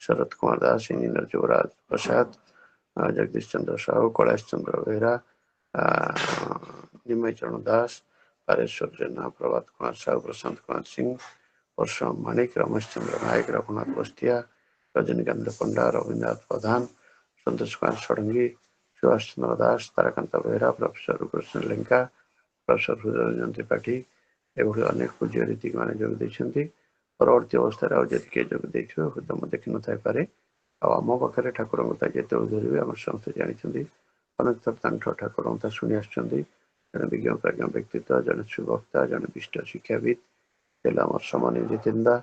Speaker 2: Sarat Kumar Das, engineer Jubaraj Prasad, Jagadish Chandra Sahu, Kailash Chandra Behera, Nimay Charan Das, Pareswar Jena, Prabhat Kumar Sahu, Prashant Kumar Singh, Parashuram ମାଣିକ, ରମେଶ ଚନ୍ଦ୍ର ନାୟକ, ରଘୁନାଥ ବସ୍ତିଆ, ରଜନୀକାନ୍ତ ପଣ୍ଡା, ରବୀନ୍ଦ୍ରନାଥ ପ୍ରଧାନ, ସନ୍ତୋଷ କୁମାର ଷଡ଼ଙ୍ଗୀ, ସୁଭାଷ ଚନ୍ଦ୍ର ଦାସ, ତାରାକାନ୍ତ ବେହେରା, ପ୍ରଫେସର କୃଷ୍ଣ ଲେଙ୍କା, ପ୍ରଫେସର ହୃଦୟରଞ୍ଜନ ତ୍ରିପାଠୀ, ଏଭଳି ଅନେକ ପୂଜ୍ୟ ରୀତିକ ମାନେ ଯୋଗ ଦେଇଛନ୍ତି। ପରବର୍ତ୍ତୀ ଅବସ୍ଥାରେ ଆଉ ଯଦି କିଏ ଯୋଗ ଦେଇଥିବେ ହୁଏତ ମୁଁ ଦେଖିନଥାଇପାରେ। ଆଉ ଆମ ପାଖରେ ଠାକୁରଙ୍କ କଥା ଯେତେବେଳେ ଧରିବେ ଆମେ ସମସ୍ତେ ଜାଣିଛନ୍ତି। ଅନେକ ଥର ତାଙ୍କ ଠାକୁରଙ୍କ କଥା ଶୁଣି ଆସିଛନ୍ତି। ଜଣେ ବିଜ୍ଞ ପ୍ରାଜ୍ଞ ବ୍ୟକ୍ତିତ୍ୱ, ଜଣେ ସୁବକ୍ତା, ଜଣେ ବିଷ୍ଟ ଶିକ୍ଷାବିତ୍ ହେଲେ ଆମର ସମ୍ମାନୀୟ ଜିତେନ୍ଦ୍ର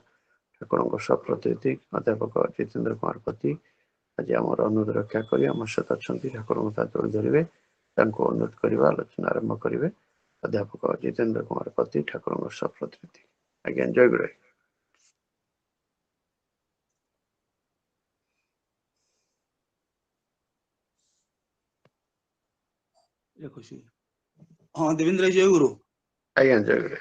Speaker 2: ଠାକୁରଙ୍କ ସପ୍ରତିନିଧି ଅଧ୍ୟାପକ ଜିତେନ୍ଦ୍ର କୁମାର ପତି ଆଜି ଆମର ଅନୁରୋଧ ରକ୍ଷା କରି ଆମ ସହିତ ଅଛନ୍ତି। ଠାକୁରଙ୍କ କଥା ଯେତେବେଳେ ଧରିବେ ତାଙ୍କୁ ଅନୁରୋଧ କରିବା, ଆଲୋଚନା ଆରମ୍ଭ କରିବେ। ଅଧ୍ୟାପକ ଜିତେନ୍ଦ୍ର କୁମାର ପତି ଠାକୁରଙ୍କ ସପ୍ରତିନିଧି। ଆଜ୍ଞା, ଜୟ ଗୁରୁ।
Speaker 9: खुशी हाँ देवेंद्र जय गुरु।
Speaker 2: ଆଜ୍ଞା, ଜୟ ଗୁରୁ।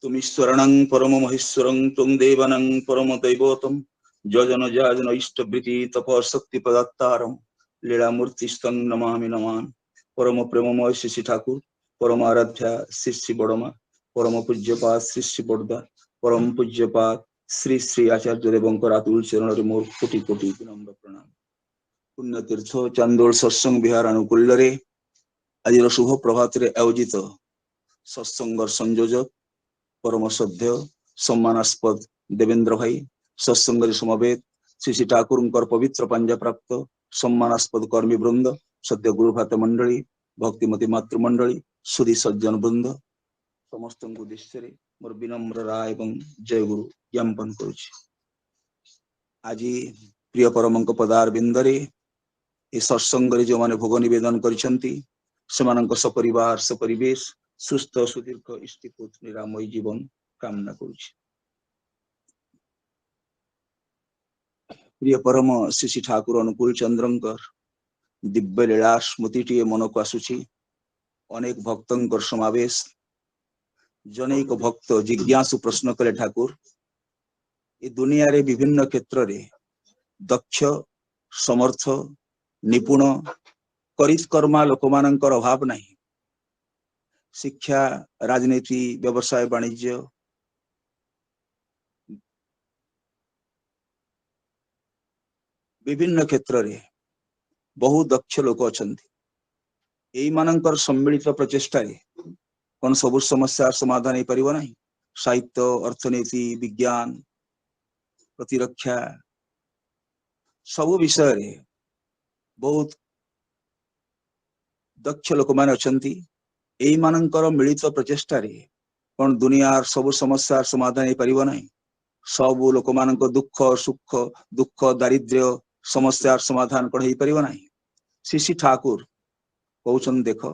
Speaker 9: तुम ईश्वरणं परम महेश्वरं तुम देवानं परम दैवतम जजन जाजन इष्टवृत्ति तप शक्ति पदात्तारम लीलामूर्ति स्तं नमामि नमान परम प्रेममय श्री ठाकुर परम आराध्या श्री बड़मा परम पूज्यपाद श्री बड़दा परम पूज्यपाद श्री श्री आचार्य देवंकर अतुल चरण मोर कोटि कोटि विनम्र प्रणाम। पुण्यतीर्थ चांदोल सत्संग विहार अनुकूल आज शुभ प्रभात आयोजित सत्संग संयोजक परम श्रद्धेय सम्मानास्पद देवेंद्र भाई सत्संग समवेत श्री श्री ठाकुर पवित्र पांजा प्राप्त सम्मानास्पद कर्मी वृंद सद्य गुरुभात मंडली भक्तिमती मातृमंडली सुधी सज्जन वृंद समस्त उद्देश्य मोर विनम्र राय एवं जय गुरु ज्ञापन करुछि। आज प्रिय परम पदार बिंदरे ए सत्संग जो माने भोग निवेदन करिसेंती सेमानंक सपरिवार सपरिवेश सुस्थ सुदीर्घ इष्टिपुत निरामय जीवन कामना करुछि। प्रिय परम श्री श्री ठाकुर अनुकूल चंद्रंकर दिव्य लीला स्मृति मन को आसुछि। अनेक भक्तंकर समावेश जनेक भक्त जिज्ञासु प्रश्न कले ठाकुर ए दुनिया रे विभिन्न क्षेत्र रे दक्ष समर्थ निपुण करिष्कर्मा लोक मानकर अभाव नहीं। शिक्षा राजनीति व्यवसाय वाणिज्य विभिन्न क्षेत्र रे बहु दक्ष लोक अछंती। एई मानकर सम्मिलित प्रचेष्टा रे कोन सबु समस्या समाधान हो परिबो नहीं। साहित्य अर्थनीति विज्ञान प्रतिरक्षा सबु विषय रे बहुत दक्ष लोक माने अछंती। एई मानकर मिलित प्रचेष्टा रे कोन दुनियार सबु समस्या समाधान हो परिबो नहीं। सबु लोक मानक दुख सुख दुख दारिद्र्य समस्या समाधान कोन हो परिबो नहीं। श्री श्री ठाकुर कहउछन देख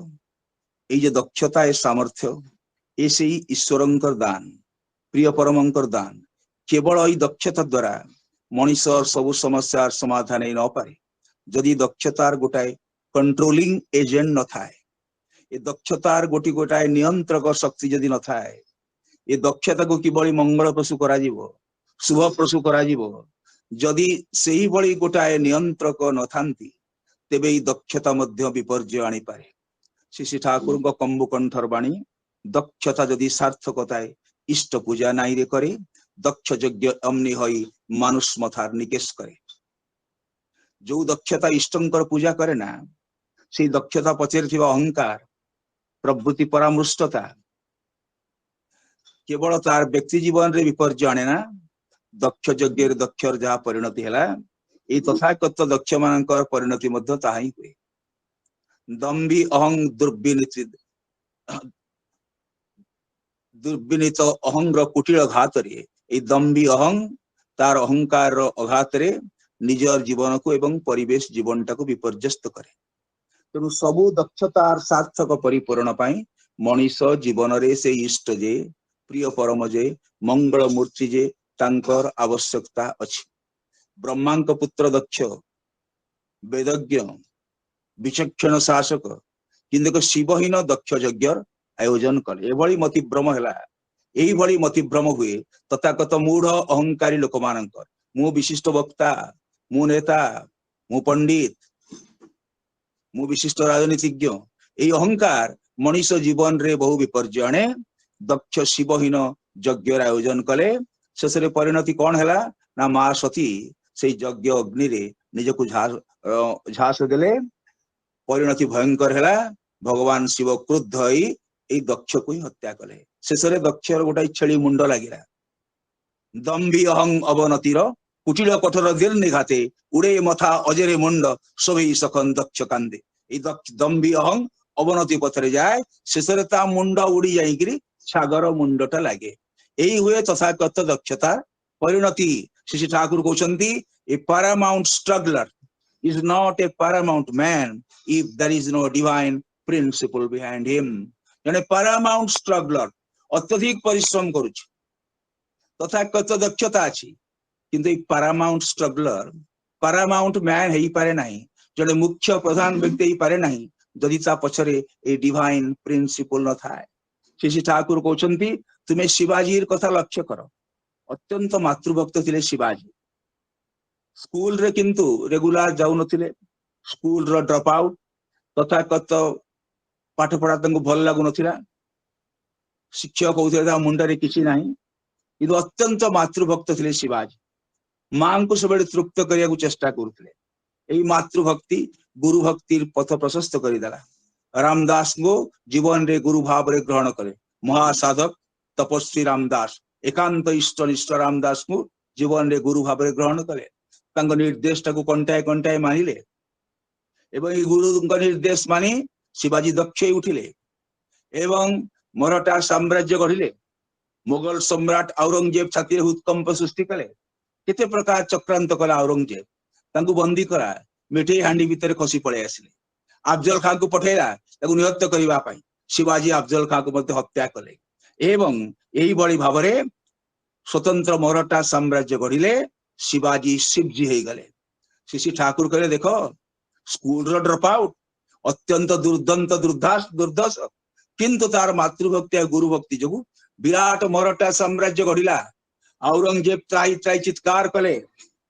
Speaker 9: ए जे दक्षता ए सामर्थ्य ए से ईश्वरंकर दान प्रिय परमंकर दान केवल ई दक्षता द्वारा मनीष सबु समस्या समाधान न पारे। जदि दक्षतार गोटाए कंट्रोलिंग एजेंट न थाए ए दक्षतार गोटी गोटाए नियंत्रक शक्ति जदि न थाए ए दक्षता को किबळी मंगल प्रसू करा जीवो शुभ प्रसू करा जीवो जदि सेही बळी गोटाए नियंत्रक न थांती तेबे ई दक्षता मध्य विपर्जय आनी पारे। श्री श्री ठाकुर को कंबु कंठर बाणी दक्षता जदि सार्थकताए इष्ट पूजा नाई रे करे दक्ष यज्ञ अम्नि हई मानुष मथार निकेश करे। जो दक्षता इष्टंकर पूजा करे ना से दक्षता पछरे थिबा अहंकार प्रवृत्ति परामृष्टता केवल तार व्यक्ति जीवन रे विपर्य आने ना दक्ष यज्ञ दक्षर जहाँ परिणति है ये तथागत दक्ष मान परिणति ताही हुए दम्भी अहं दुर्विनीत अहंग कुटिल घात दम्भी अहं तार अहंकार अघात निजर जीवन को एवं परिवेश जीवन टाको विपर्यस्त करे तेणु सबु दक्षतार सार्थक परिपूरण पाई मनीष जीवन रे से इष्ट जे प्रिय परम जे मंगल मूर्ति जे तांकर आवश्यकता अछि। ब्रह्मांक पुत्र दक्ष वेदज्ञ विचक्षण शासक किंतु शिवहीन दक्ष यज्ञ आयोजन कले एभली मतिभ्रम है यही मतिभ्रम हुए तथागत मूढ़ अहंकारी लोक मानकर मु विशिष्ट वक्ता मु नेता मु पंडित मु विशिष्ट राजनीतिज्ञ यही अहंकार मनीष जीवन रे बहु विपर्य आने दक्ष शिवहीन यज्ञ आयोजन कले शेष परिणति कौन है ना माँ सती से यज्ञ अग्नि रे निजक झास देले परिणति भयंकर है भगवान शिव क्रुद्ध हई दक्ष को ही हत्या कले शेष दक्षर गोटे छेली मुंड लगिला दम्भी अहं अवनतिर कुटिल कठोर दिल निघाते उड़े मथा अजेरे मुंड सभी सखन दक्ष कांदे दम्भी अहं अवनति पथरे जाए शेष मुंड उड़ी जाइकरी सागर मुंडटा लगे यही हुए तथागत दक्षता परिणति श्री ठाकुर कहते a paramount struggler is not a paramount man if there is no divine principle behind him जने paramount struggler अत्यधिक परिश्रम करुछि तथागत दक्षता अछि किंतु ए paramount struggler paramount man हेई पारे नाही जने मुख्य प्रधान व्यक्ति हेई पारे नाही जदि ता पछरे ए डिवाइन प्रिंसिपल न थाए श्री ठाकुर कहते तुम्हें शिवाजी कथा लक्ष्य कर अत्यंत मातृभक्त थिले शिवाजी स्कूल रे किंतु रेगुलर जाऊ नथिले स्कूल रो ड्रॉप आउट तथागत पाठ पढ़ा तंग भल लागु नथिला शिक्षक कहते मुंडरे किछि नाही किंतु अत्यंत मातृभक्त थिले शिवाजी मां को सबले तृप्त करिया को चेष्टा करथिले एई मातृभक्ति गुरु भक्तिर पथ प्रशस्त करिदेला रामदास को जीवन रे गुरु भाव रे ग्रहण करे महासाधक तपस्वी रामदास एकांत इष्टनिष्ठ रामदास को जीवन रे गुरु भाव रे ग्रहण करे निर्देश कंटाए मानिले एवं गुरु निर्देश मानि शिवाजी दक्ष उठिले एवं मराठा साम्राज्य गढ़िले मुगल सम्राट औरंगजेब छाती उत्कंप सृष्टि कले केते प्रकार चक्रांत कला औरंगजेब तांको बंदी करा मिठे हांडी भितर खसी पड़े आसिले अफजल खान को पठेला ताको निहत्य करिबा पई शिवाजी अफजल खान को मध्य हत्या कले एवं यही बड़ी भाव रे स्वतंत्र मराठा साम्राज्य गढ़िले शिवाजी शिवजी हो गले श्री ठाकुर कहे देख स्कूल रो ड्रॉप आउट अत्यंत दुर्दंत दुर्दश किंतु तार मातृभक्ति और गुरु भक्ति जो विराट मराठा साम्राज्य गढ़िला औरंगजेब त्राई त्राई चित्कार कले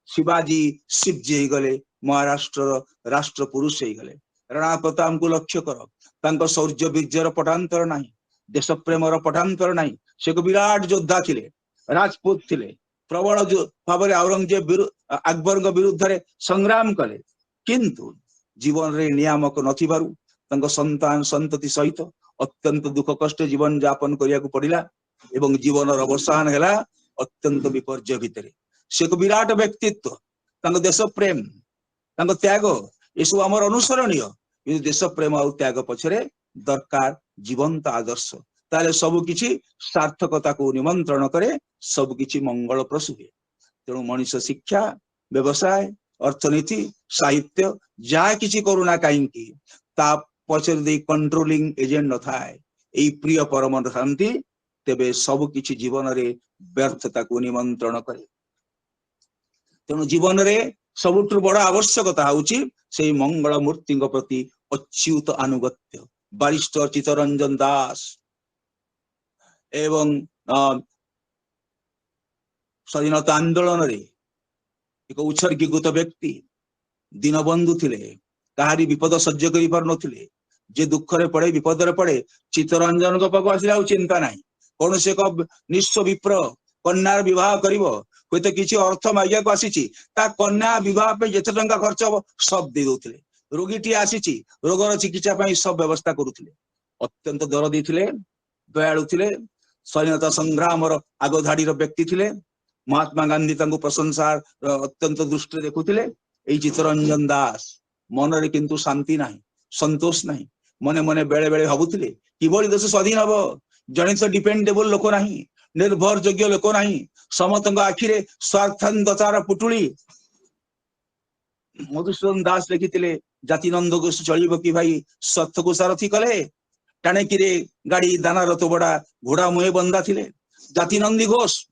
Speaker 9: शिवाजी शिवजी हो गले महाराष्ट्र राष्ट्र पुरुष हो गले राणा प्रताप को लक्ष्य कर तांको शौर्य वीर्यर पटांतर नहीं देश प्रेमर पटांतर नहीं से विराट योद्धा थिले राजपूत थिले प्रबल भाव औरंगजेब अकबर विरुद्ध रे संग्राम कले किंतु जीवन रे नियामक नथिबारु संतान संतति सहित अत्यंत दुख कष्ट जीवन यापन करिया को पड़िला एवं जीवन अवसान हैला अत्यंत विपर्य भितरे से विराट व्यक्तित्व देश प्रेम त्याग ये सब आमर अनुसरणीय देश प्रेम और त्याग पछरे दरकार जीवंत आदर्श ताले सब किछि सार्थकता को निमंत्रण करे सब किछि मंगल प्रसू हुए तेणु मनीष शिक्षा व्यवसाय अर्थनीति साहित्य जहाँ किछि करुणा कहीं ता पछरे दे कंट्रोलिंग एजेंट न थाए एई प्रिय परम शांति तेबे सब किछि जीवन रे व्यर्थता को निमंत्रण करे तेणु जीवन रे सबुठु बड़ आवश्यकता होछि सेई मंगल मूर्ति प्रति अच्युत अनुगत्य बारिस्टर चित्तरंजन दास एवं स्वाधीनता आंदोलन रे एक उत्सर्गीकृत व्यक्ति दीनबंधु थिले कहारी विपद सह्य करि पार नथिले जे दुख रे पड़े विपद रे पड़े चित्तरंजन को पाक आसिला चिंता नाही कौन से निस्व विप्र कन्यार विवाह करिवो हुए तो किसी अर्थ मागिया को आसी ता कन्या विवाह पे जेते टंका खर्च हो सब दे दोथिले रोगीटी आसी रोगर चिकित्सा पे सब व्यवस्था करुथिले अत्यंत दरदी थिले दयालु थिले स्वाधीनता संग्राम आग धाड़ी व्यक्ति थिले महात्मा गांधी तांको प्रशंसा अत्यंत दृष्टि देखुथिले एई चित्तरंजन दास मनरे किंतु शांति नाही संतोष नाही मने मने बेले बेले भाबुथिले किभଳି देश स्वाधीन हबो जने तो डिपेंडेबल लोक नाही निर्भर योग्य लोक नाही समतंग आखिरे स्वार्थांधतार पुटुली मधुसूदन दास लिखिथिले जातिनंद गोष चलिबो कि भाई स्वार्थ को सारथी कले टाणे किरे गाड़ी दाना रथ बड़ा घोड़ा मुहे बंदा थिले जातिनंदी घोष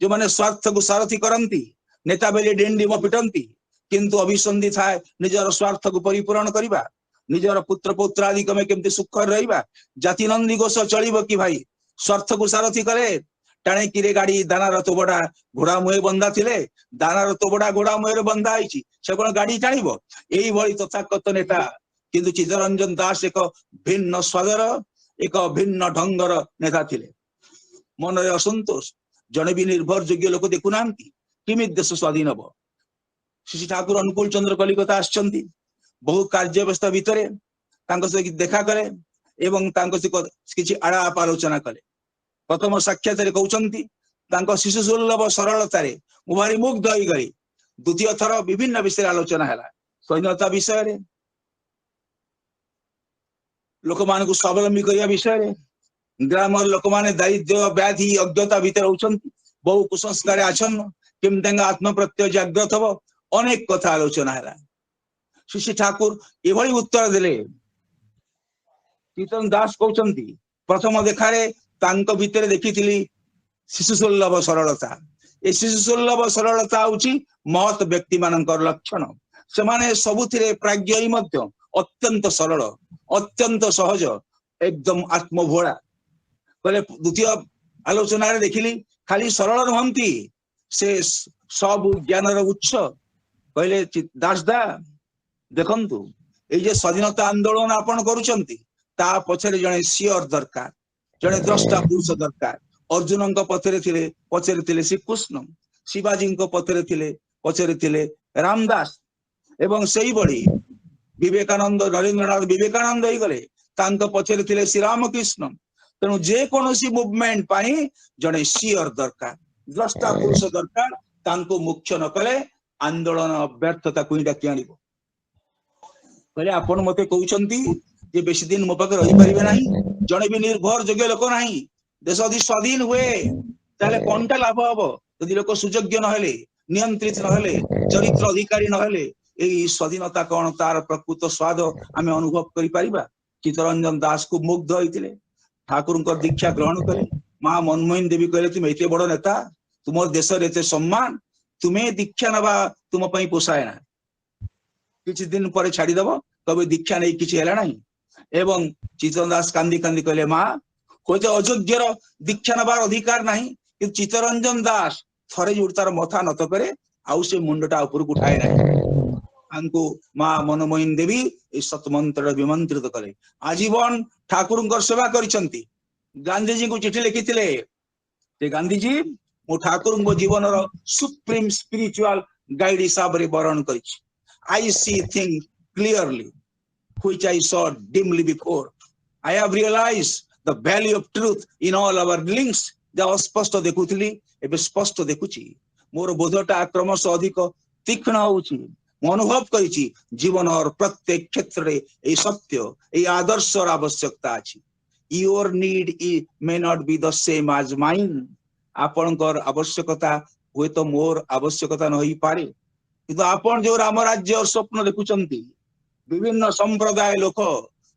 Speaker 9: जो माने स्वार्थ को सारथी करंती नेता बेले डेंडीम पिटंती किंतु अभिसंधि थाए निजर स्वार्थ को परिपूरण करिबा निजर पुत्र पुत्र आदि कमे केमती सुख रहिबा जातिनंदी गोष चलिबो कि भाई स्वार्थ को सारथी करे टाणे किरे गाड़ी दाना रथ बड़ा घोड़ा मुहे बंदा थिले दाना रथ बड़ा घोड़ा मुहे बंदा आइछि से कोन गाड़ी टाणिबो एई भଳି तथागत नेता किंतु चित्तरंजन दास एक भिन्न स्वादर एक भिन्न ढंगर नेता थिले मन असंतोष जने भी निर्भर योग्य लोक देखु नांती किमि देश स्वाधीन हबो श्री ठाकुर अनुकूल चंद्र कलिकता आछंती बहु कार्य व्यवस्था भितरे तांको से देखा करे एवं तांको से किछि आलाप आलोचना करे प्रथम साक्षात कहउचंती तांको शिशु सुलभ सरलतारे मु भारी मुग्ध होई गई द्वितीय थर विभिन्न विषय आलोचना हैला स्वाधीनता विषय रे लोक मान को स्वावलंबी करिया विषय रे ग्राम लोक माने दारिद्र्य व्याधि अज्ञता भीतर होउचंती बहु कुसंस्कार आछन्न किम तेंगा आत्म प्रत्यय जागृत हबो अनेक कथा आलोचना हैला श्री ठाकुर एभली उत्तर देले कीर्तन दास कहउचंती प्रथम देखारे तांको भीतर देखिथिली शिशु सुलभ सरलता ए शिशु सुलभ सरलता होची महत व्यक्ति मानकर लक्षण से माने सबुथिरे प्राज्ञ मध्य अत्यंत सरल अत्यंत सहज एकदम आत्मभोळा कहले द्वितीय आलोचना रे देखिली खाली सरल रहंती से सब ज्ञानर उच्च कहले दासदा देखंतु ए जे स्वाधीनता आंदोलन आपण करूचंती ता पछरे जणे सियर दरकार जणे द्रष्टा पुरुष दरकार अर्जुन पथरे थिले श्री कृष्ण शिवाजी पथरे थिले रामदास एवं सेही बड़ी विवेकानंद नरेंद्रनाथ विवेकानंद ही गले तांको पछरे थिले श्री रामकृष्ण तेणु जे कोनोसी मूवमेंट पाई जणे सियर दरकार द्रष्टा पुरुष दरकार तांको मुख्य न कले आंदोलन व्यर्थता कोई डाकी आनिबो कहले आपण मते कहउचंती जे बेसी दिन मो पाखे रही परिबे नाही जणे भी निर्भर योग्य लोक नाही देश यदि स्वाधीन हुए ताले कोनटा लाभ हबो यदि लोक सुयोग्य न हेले नियंत्रित न हेले चरित्र अधिकारी न हेले एई स्वाधीनता कोन तार प्रकृत स्वाद आमे अनुभव करि परिबा चित्तरंजन दास को मुग्ध होइतिले ठाकुर को दीक्षा ग्रहण करे मां मनमोहन देवी कहले तुम एते बड़ नेता तुम देश रे एते सम्मान तुम्हें दीक्षा नबा तुम पई पोसाय ना किछि दिन पर छाड़ी दबो तबे दीक्षा नै किछि हेला नाही एवं चित्तरंजन दास कांदी कांदी कहले मां होते अयोग्यर दीक्षा नबार अधिकार नाही कि चित्तरंजन दास थरे जोड़ तार मथा नत करे आउ से मुंडटा ऊपर उठाए नाही आंको मां मनमोहन देवी ए सतमंत्र विमंत्रित कले आजीवन ठाकुर सेवा करिसंती गांधी जी को चिठी लिखिथिले ते गांधी जी मो ठाकुर जीवन रो सुप्रीम स्पिरिचुअल गाइड हिसाब रे वर्णन करिछि I see thing clearly which I saw dimly before I have realised the value of truth in all our links जा स्पष्ट देखुथिली एबे स्पष्ट देखुछि मोर बोधटा क्रमश अधिक तीक्ष्ण होउछि अनुभव करिछि जीवन और प्रत्येक क्षेत्र रे ए सत्य ए आदर्श और आवश्यकता अछि your need may not be the same as mine आपनकर आवश्यकता हुए तो मोर आवश्यकता नहीं पारे किंतु आपण जो राम राज्य और स्वप्न देखुचंती विभिन्न संप्रदाय लोक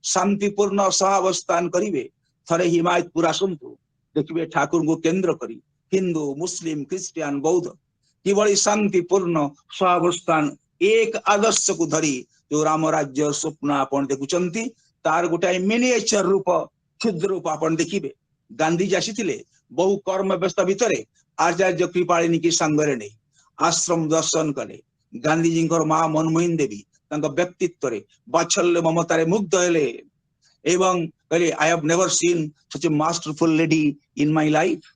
Speaker 9: शांतिपूर्ण सहावस्थान करिवे थरे हिमायतपुर आसंतु देखिबे ठाकुर को केंद्र करी हिंदू मुस्लिम क्रिश्चियन बौद्ध किभଳି शांतिपूर्ण सहावस्थान एक आदर्श को धरी जो राम राज्य स्वप्न आपण देखुचंती तार गोटाए मिनिएचर रूप क्षुद्र रूप आपण देखिबे गांधी जी आसीथिले बहु कर्म व्यवस्था भितरे आचार्य कृपालिनी की सांगरे नहीं आश्रम दर्शन कले गांधी जी मां मनमोहन देवी व्यक्तित्व रे बात्सल्य ममता रे मुग्ध हेले एवं कहले I have never seen such a masterful lady in my life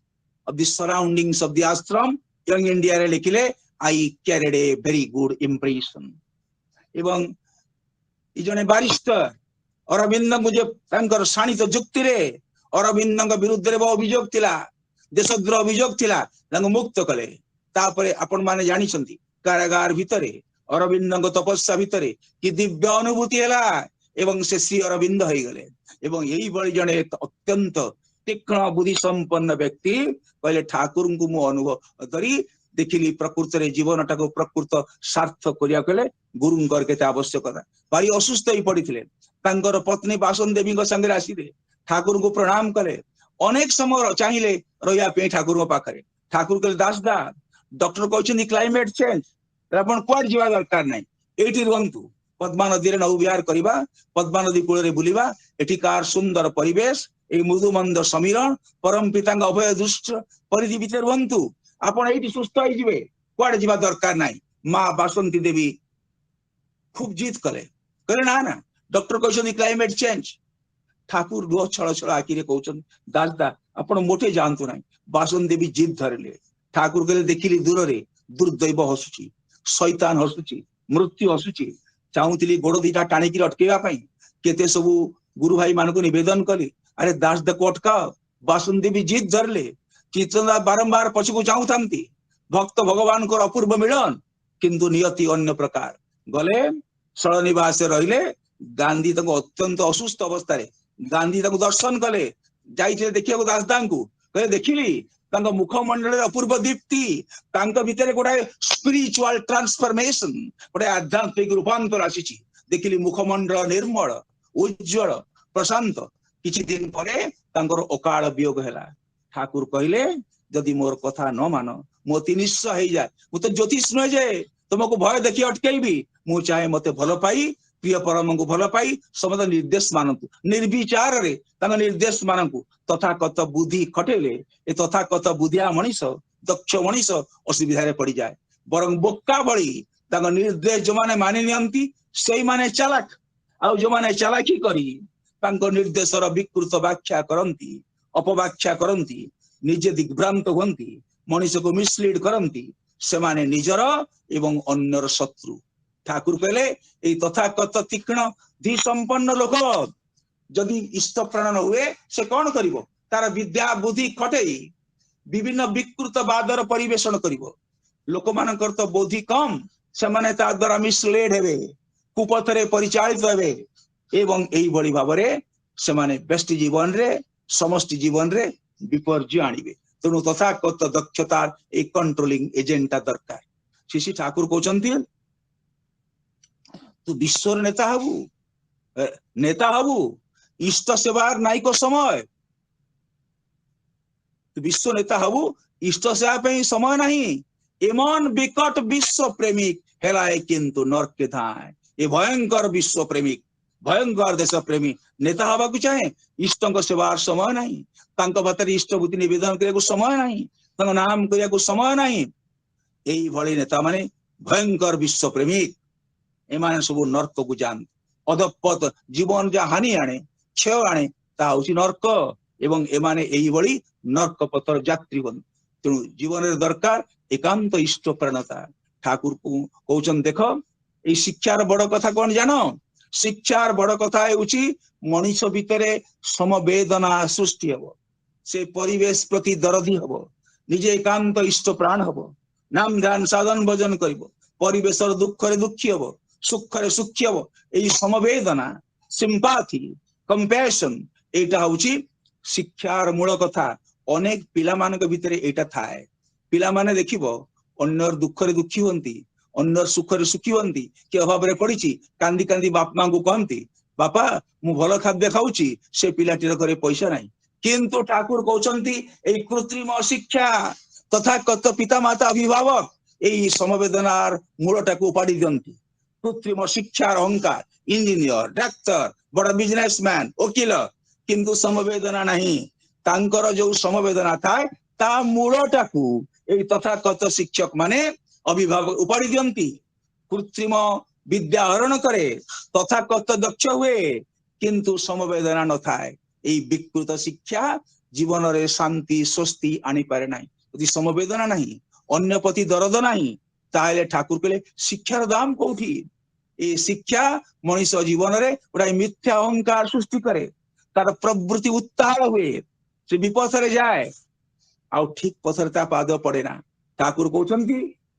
Speaker 9: of the surroundings of the ashram Young India रे लिखिले I carried a very good impression एवं ई जने बारिस्टर अरविंद मुझे तांकर शाणित जुक्ति रे अरविंद विरुद्ध रे अभियोग थिला देशद्रोह अभियोग थिला तांको मुक्त कले तापरे आपण माने जानि छंती कारागार भितरे अरविंद तपस्या भितरे कि दिव्य अनुभूति हैला एवं से श्री अरविंद हो गले एवं यही बड़ी जने अत्यंत तीक्ष्ण बुद्धि संपन्न व्यक्ति कहले ठाकुर को मु अनुभव करी देखिली प्रकृत रे जीवन टाको प्रकृत सार्थक करिया कहले गुरुंकर केते आवश्यकता भारी असुस्थ ही पड़िथिले तांकर पत्नी बासन देवी संगे आसीले ठाकुर को प्रणाम कले अनेक समय चाहिए रहिया पे ठाकुर पाखरे ठाकुर कहले दास दा डॉक्टर कहछन क्लाइमेट चेंज आपण कुआड जीवा दरकार नै एठी रहंतु पद्मा नदी रे नौ विहार करिबा पद्मा नदी कूल रे बुलिबा एठिकार सुंदर परिवेश ए मृदुमंद समीरण परम पितांग अभय दुष्ट परिधि भितर रहंतु आपण एठी सुस्थ होई जिवे कुआड जीवा दरकार नै मां बासंती देवी खूब जीत कले कहले ना ना डॉक्टर कहछन क्लाइमेट चेंज ठाकुर गो छळ छळ आखि रे कहछन दास दा आपण मोठे जानतु नै बासन देवी जीत धरले ठाकुर कहले देखिली दूर रे दुर्दैव हसुची शैतान हसुची मृत्यु हसुची चाहूली गोड़ दीटा टाणिकी अटकेवा केते सबू गुरु भाई मान को निवेदन कली अरे दास देखो अटकाओ बासन देवी जीत धरले चित्रदा बारंबार पछकू चाहूथांती भक्त भगवान को अपूर्व मिलन किंतु नियति अन्य प्रकार गले शळ निवास रहिले गांधी तक अत्यंत असुस्थ अवस्था रे गांधी तक दर्शन कले जाइछे देखिया दासदा को कहे देखिली तांका मुखमंडल अपूर्व दीप्ति तांका भितर गोटाए स्पिरिचुअल ट्रांसफॉर्मेशन गोटे आध्यात्मिक रूपांतर आसीची देखिली मुखमंडल निर्मल उज्जवल प्रशांत किछि दिन परे तांकर अकाल वियोग हैला ठाकुर कहले जदि मोर कथा न मान मोती निश्चय हो जाए मु तो ज्योतिष नुहे जे तुमको भय देखी अटकेबी मु चाहे मते भल पाई प्रिय परम को भल पाई समस्त निर्देश मानतु निर्विचार रे तांका निर्देश मानकु तथा कत बुद्धि खटेले ए तथा कत बुद्धिया मनीष दक्ष मनीष असुविधा रे पड़ी जाए बरं बोक्का बड़ी तांका निर्देश जो माने मानि नियंती सेई माने चालाक आ जो माने चालाकी करी तांको निर्देशर विकृत व्याख्या करंती अपव्याख्या करंती निजे दिग्भ्रांत होंती मनीष को मिसलीड करंती से माने निजर एवं अन्यर शत्रु ठाकुर कहले ए तथाकथ तीक्ष्ण धि संपन्न लोक जदि इष्ट प्राण हुए से कौन करिवो तार विद्या बुद्धि खटेई विभिन्न विकृत बादर परिवेशन करिवो लोक मानकर तो बोधि कम से माने ता द्वारा मिसलीड हेबे कुपथरे परिचालित हेबे एवं एई बड़ी भाबरे से माने व्यष्टि जीवन रे समष्टि जीवन रे विपर्जय आनिबे तेणु तथाकथ दक्षतार एक कंट्रोलिंग एजेंटा दरकार श्री ठाकुर कहते तू विश्व नेता हबू इष्ट सेवार नाई को समय तू विश्व नेता हबू इष्ट सेवा पे समय नहीं एमन विकट विश्व प्रेमिक हेलाए किंतु नरके धाए ये भयंकर विश्व प्रेमिक भयंकर देश प्रेमी नेता हवा को चाहे इष्ट सेवार समय नहीं तांको भीतर इष्ट बुद्धि निवेदन करने समय नहीं तांको नाम करने समय नहीं यही भली नेता माने भयंकर विश्व प्रेमिक एमाने सब नर्क को जान अधपत जीवन जहाँ हानि आने क्षय आने ता हूँ नर्क एवं एमाने यही भली नर्क पथर यात्री बन तेणु जीवन दरकार एकांत इष्ट प्रणता ठाकुर को कहउछन देख ये शिक्षार बड़ कथा कौन जान शिक्षार बड़ कथा है मनीष भितरे समवेदना सृष्टि हब से परिवेश प्रति दरदी हब निजे एकांत इष्ट प्राण हब नाम ध्यान साधन भजन करिवो परिवेश दुख रे दुखी हब सुख रे सुखी हब एई समवेदना सिंपाथी कंपैशन एटा होची शिक्षार मूल कथा अनेक पिला मानक भितरे एटा थाए पिला माने देखिबो अन्यर दुख रे दुखी होंती अन्यर सुख रे सुखी होंती कि अभाव रे पड़ीची कांदी कांदी बाप मां को कहंती बापा मु भल खाद्य खाऊची से पिलाटीर घरे पैसा नाही किंतु ठाकुर कहउचंती एई कृत्रिम शिक्षा तथा कत पिता माता अभिभावक यही समवेदनार मूलटाକୁ उपाड़ी दियंती कृत्रिम शिक्षार अहंकार इंजीनियर डाक्तर बड़ा बिजनेसमैन वकील किंतु समवेदना नहीं तांकर जो समवेदना थाए ता मूलटाକୁ एई तथा कत शिक्षक माने अभिभावक उपाड़ी दियंती कृत्रिम विद्या हरण करे तथा कत दक्ष हुए किंतु समवेदना न थाए एई विकृत शिक्षा जीवन रे शांति स्वस्ति आनी पारे नाही यदि समवेदना नहीं ଅନ୍ୟ ପ୍ରତି ଦରଦ ନାହିଁ ତାହେଲେ ଠାକୁର କହିଲେ ଶିକ୍ଷାର ଦାମ କୋଉଠି? ଏ ଶିକ୍ଷା ମଣିଷ ଜୀବନରେ ଗୋଟାଏ ମିଥ୍ୟା ଅହଙ୍କାର ସୃଷ୍ଟି କରେ, ତାର ପ୍ରବୃତ୍ତି ଉତ୍ତାଳ ହୁଏ, ସେ ବିପଥରେ ଯାଏ, ଆଉ ଠିକ ପଥରେ ତା ପାଦ ପଡେ ନା। ଠାକୁର କହୁଛନ୍ତି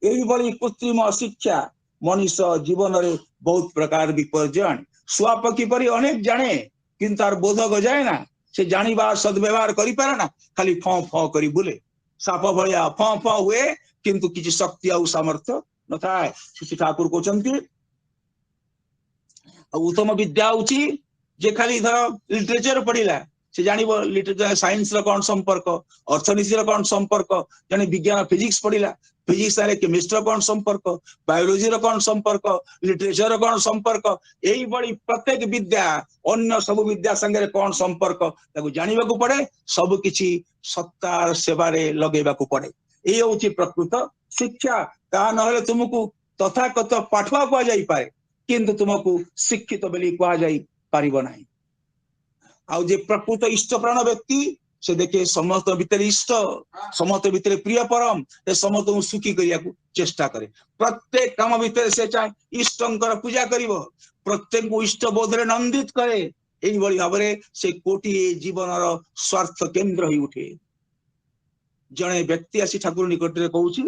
Speaker 9: ଏଇଭଳି କୃତ୍ରିମ ଶିକ୍ଷା ମଣିଷ ଜୀବନରେ ବହୁତ ପ୍ରକାର ବିପର୍ଯ୍ୟୟ ଆଣେ। ଶୁଆପକ୍ଷୀ ପରି ଅନେକ ଜାଣେ କିନ୍ତୁ ତାର ବୋଧ ଗଜାଏ ନା, ସେ ଜାଣିବା ସଦ୍ବ୍ୟବହାର କରିପାରେ ନା, ଖାଲି ଫଁ ଫଁ କରି ବୁଲେ, ସାପ ଭଳିଆ ଫଁ ଫଁ ହୁଏ କିନ୍ତୁ କିଛି ଶକ୍ତି ଆଉ ସାମର୍ଥ୍ୟ ନଥାଏ। ଶ୍ରୀ ଠାକୁର କହୁଛନ୍ତି ଆଉ ଉତ୍ତମ ବିଦ୍ୟା ହଉଛି ଯେ ଖାଲି ଧର ଲିଟରେଚର ପଢିଲା ସେ ଜାଣିବ ଲିଟରେଚର ସାଇନ୍ସ ର କଣ ସମ୍ପର୍କ, ଅର୍ଥନୀତିର କଣ ସମ୍ପର୍କ, ଜଣେ ବିଜ୍ଞାନ ଫିଜିକ୍ସ ପଢିଲା ଫିଜିକ୍ସ ସାଙ୍ଗରେ କେମିଷ୍ଟ୍ରିର କଣ ସମ୍ପର୍କ, ବାୟୋଲୋଜିର କଣ ସମ୍ପର୍କ, ଲିଟରେଚର କଣ ସମ୍ପର୍କ, ଏଇଭଳି ପ୍ରତ୍ୟେକ ବିଦ୍ୟା ଅନ୍ୟ ସବୁ ବିଦ୍ୟା ସାଙ୍ଗରେ କଣ ସମ୍ପର୍କ ତାକୁ ଜାଣିବାକୁ ପଡେ, ସବୁ କିଛି ସତ୍ତାର ସେବାରେ ଲଗେଇବାକୁ ପଡେ। ଏଇ ହଉଛି ପ୍ରକୃତ ଶିକ୍ଷା। ତା ନହେଲେ ତୁମକୁ ତଥାକଥ ପାଠୁଆ କୁହାଯାଇପାରେ କିନ୍ତୁ ତୁମକୁ ଶିକ୍ଷିତ ବୋଲି କୁହାଯାଇ ପାରିବ ନାହିଁ। ଆଉ ଯେ ପ୍ରକୃତ ଇଷ୍ଟପ୍ରାଣ ବ୍ୟକ୍ତି ସେ ଦେଖେ ସମସ୍ତଙ୍କ ଭିତରେ ଇଷ୍ଟ, ସମସ୍ତଙ୍କ ଭିତରେ ପ୍ରିୟ ପରମ, ସେ ସମସ୍ତଙ୍କୁ ସୁଖୀ କରିବାକୁ ଚେଷ୍ଟା କରେ। ପ୍ରତ୍ୟେକ କାମ ଭିତରେ ସେ ଚାହେଁ ଇଷ୍ଟଙ୍କର ପୂଜା କରିବ, ପ୍ରତ୍ୟେକଙ୍କୁ ଇଷ୍ଟ ବୋଧରେ ନନ୍ଦିତ କରେ। ଏଇଭଳି ଭାବରେ ସେ କୋଟିଏ ଜୀବନର ସ୍ୱାର୍ଥ କେନ୍ଦ୍ର ହେଇ ଉଠେ। ଜଣେ ବ୍ୟକ୍ତି ଆସି ଠାକୁର ନିକଟରେ କହୁଛି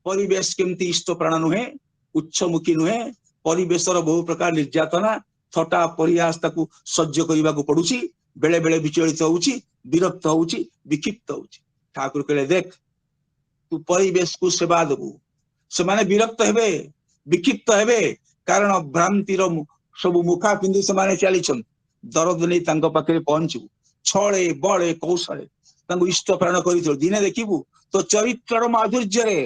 Speaker 9: ପରିବେଶ କେମିତି ଇଷ୍ଟପ୍ରାଣ ନୁହେଁ, ଉଚ୍ଚମୁଖୀ ନୁହେଁ, ପରିବେଶର ବହୁ ପ୍ରକାର ନିର୍ଯାତନା ଥଟା ପରିହାସ ତାକୁ ସହ୍ୟ କରିବାକୁ ପଡୁଛି, ବେଳେ ବେଳେ ବିଚଳିତ ହଉଛି, ବିରକ୍ତ ହଉଛି, ବିକ୍ଷିପ୍ତ ହଉଛି। ଠାକୁର କହିଲେ ଦେଖ ତୁ ପରିବେଶକୁ ସେବା ଦେବୁ, ସେମାନେ ବିରକ୍ତ ହେବେ, ବିକ୍ଷିପ୍ତ ହେବେ, କାରଣ ଭ୍ରାନ୍ତିର ସବୁ ମୁଖା ପିନ୍ଧି ସେମାନେ ଚାଲିଛନ୍ତି। ଦରଦ ନେଇ ତାଙ୍କ ପାଖରେ ପହଞ୍ଚିବୁ, ଛଳେ ବଳେ କୌଶଳେ ତାଙ୍କୁ ଇଷ୍ଟ ପ୍ରାଣ କରିଥିଲୁ। ଦିନେ ଦେଖିବୁ ତୋ ଚରିତ୍ରର ମାଧୁର୍ଯ୍ୟରେ,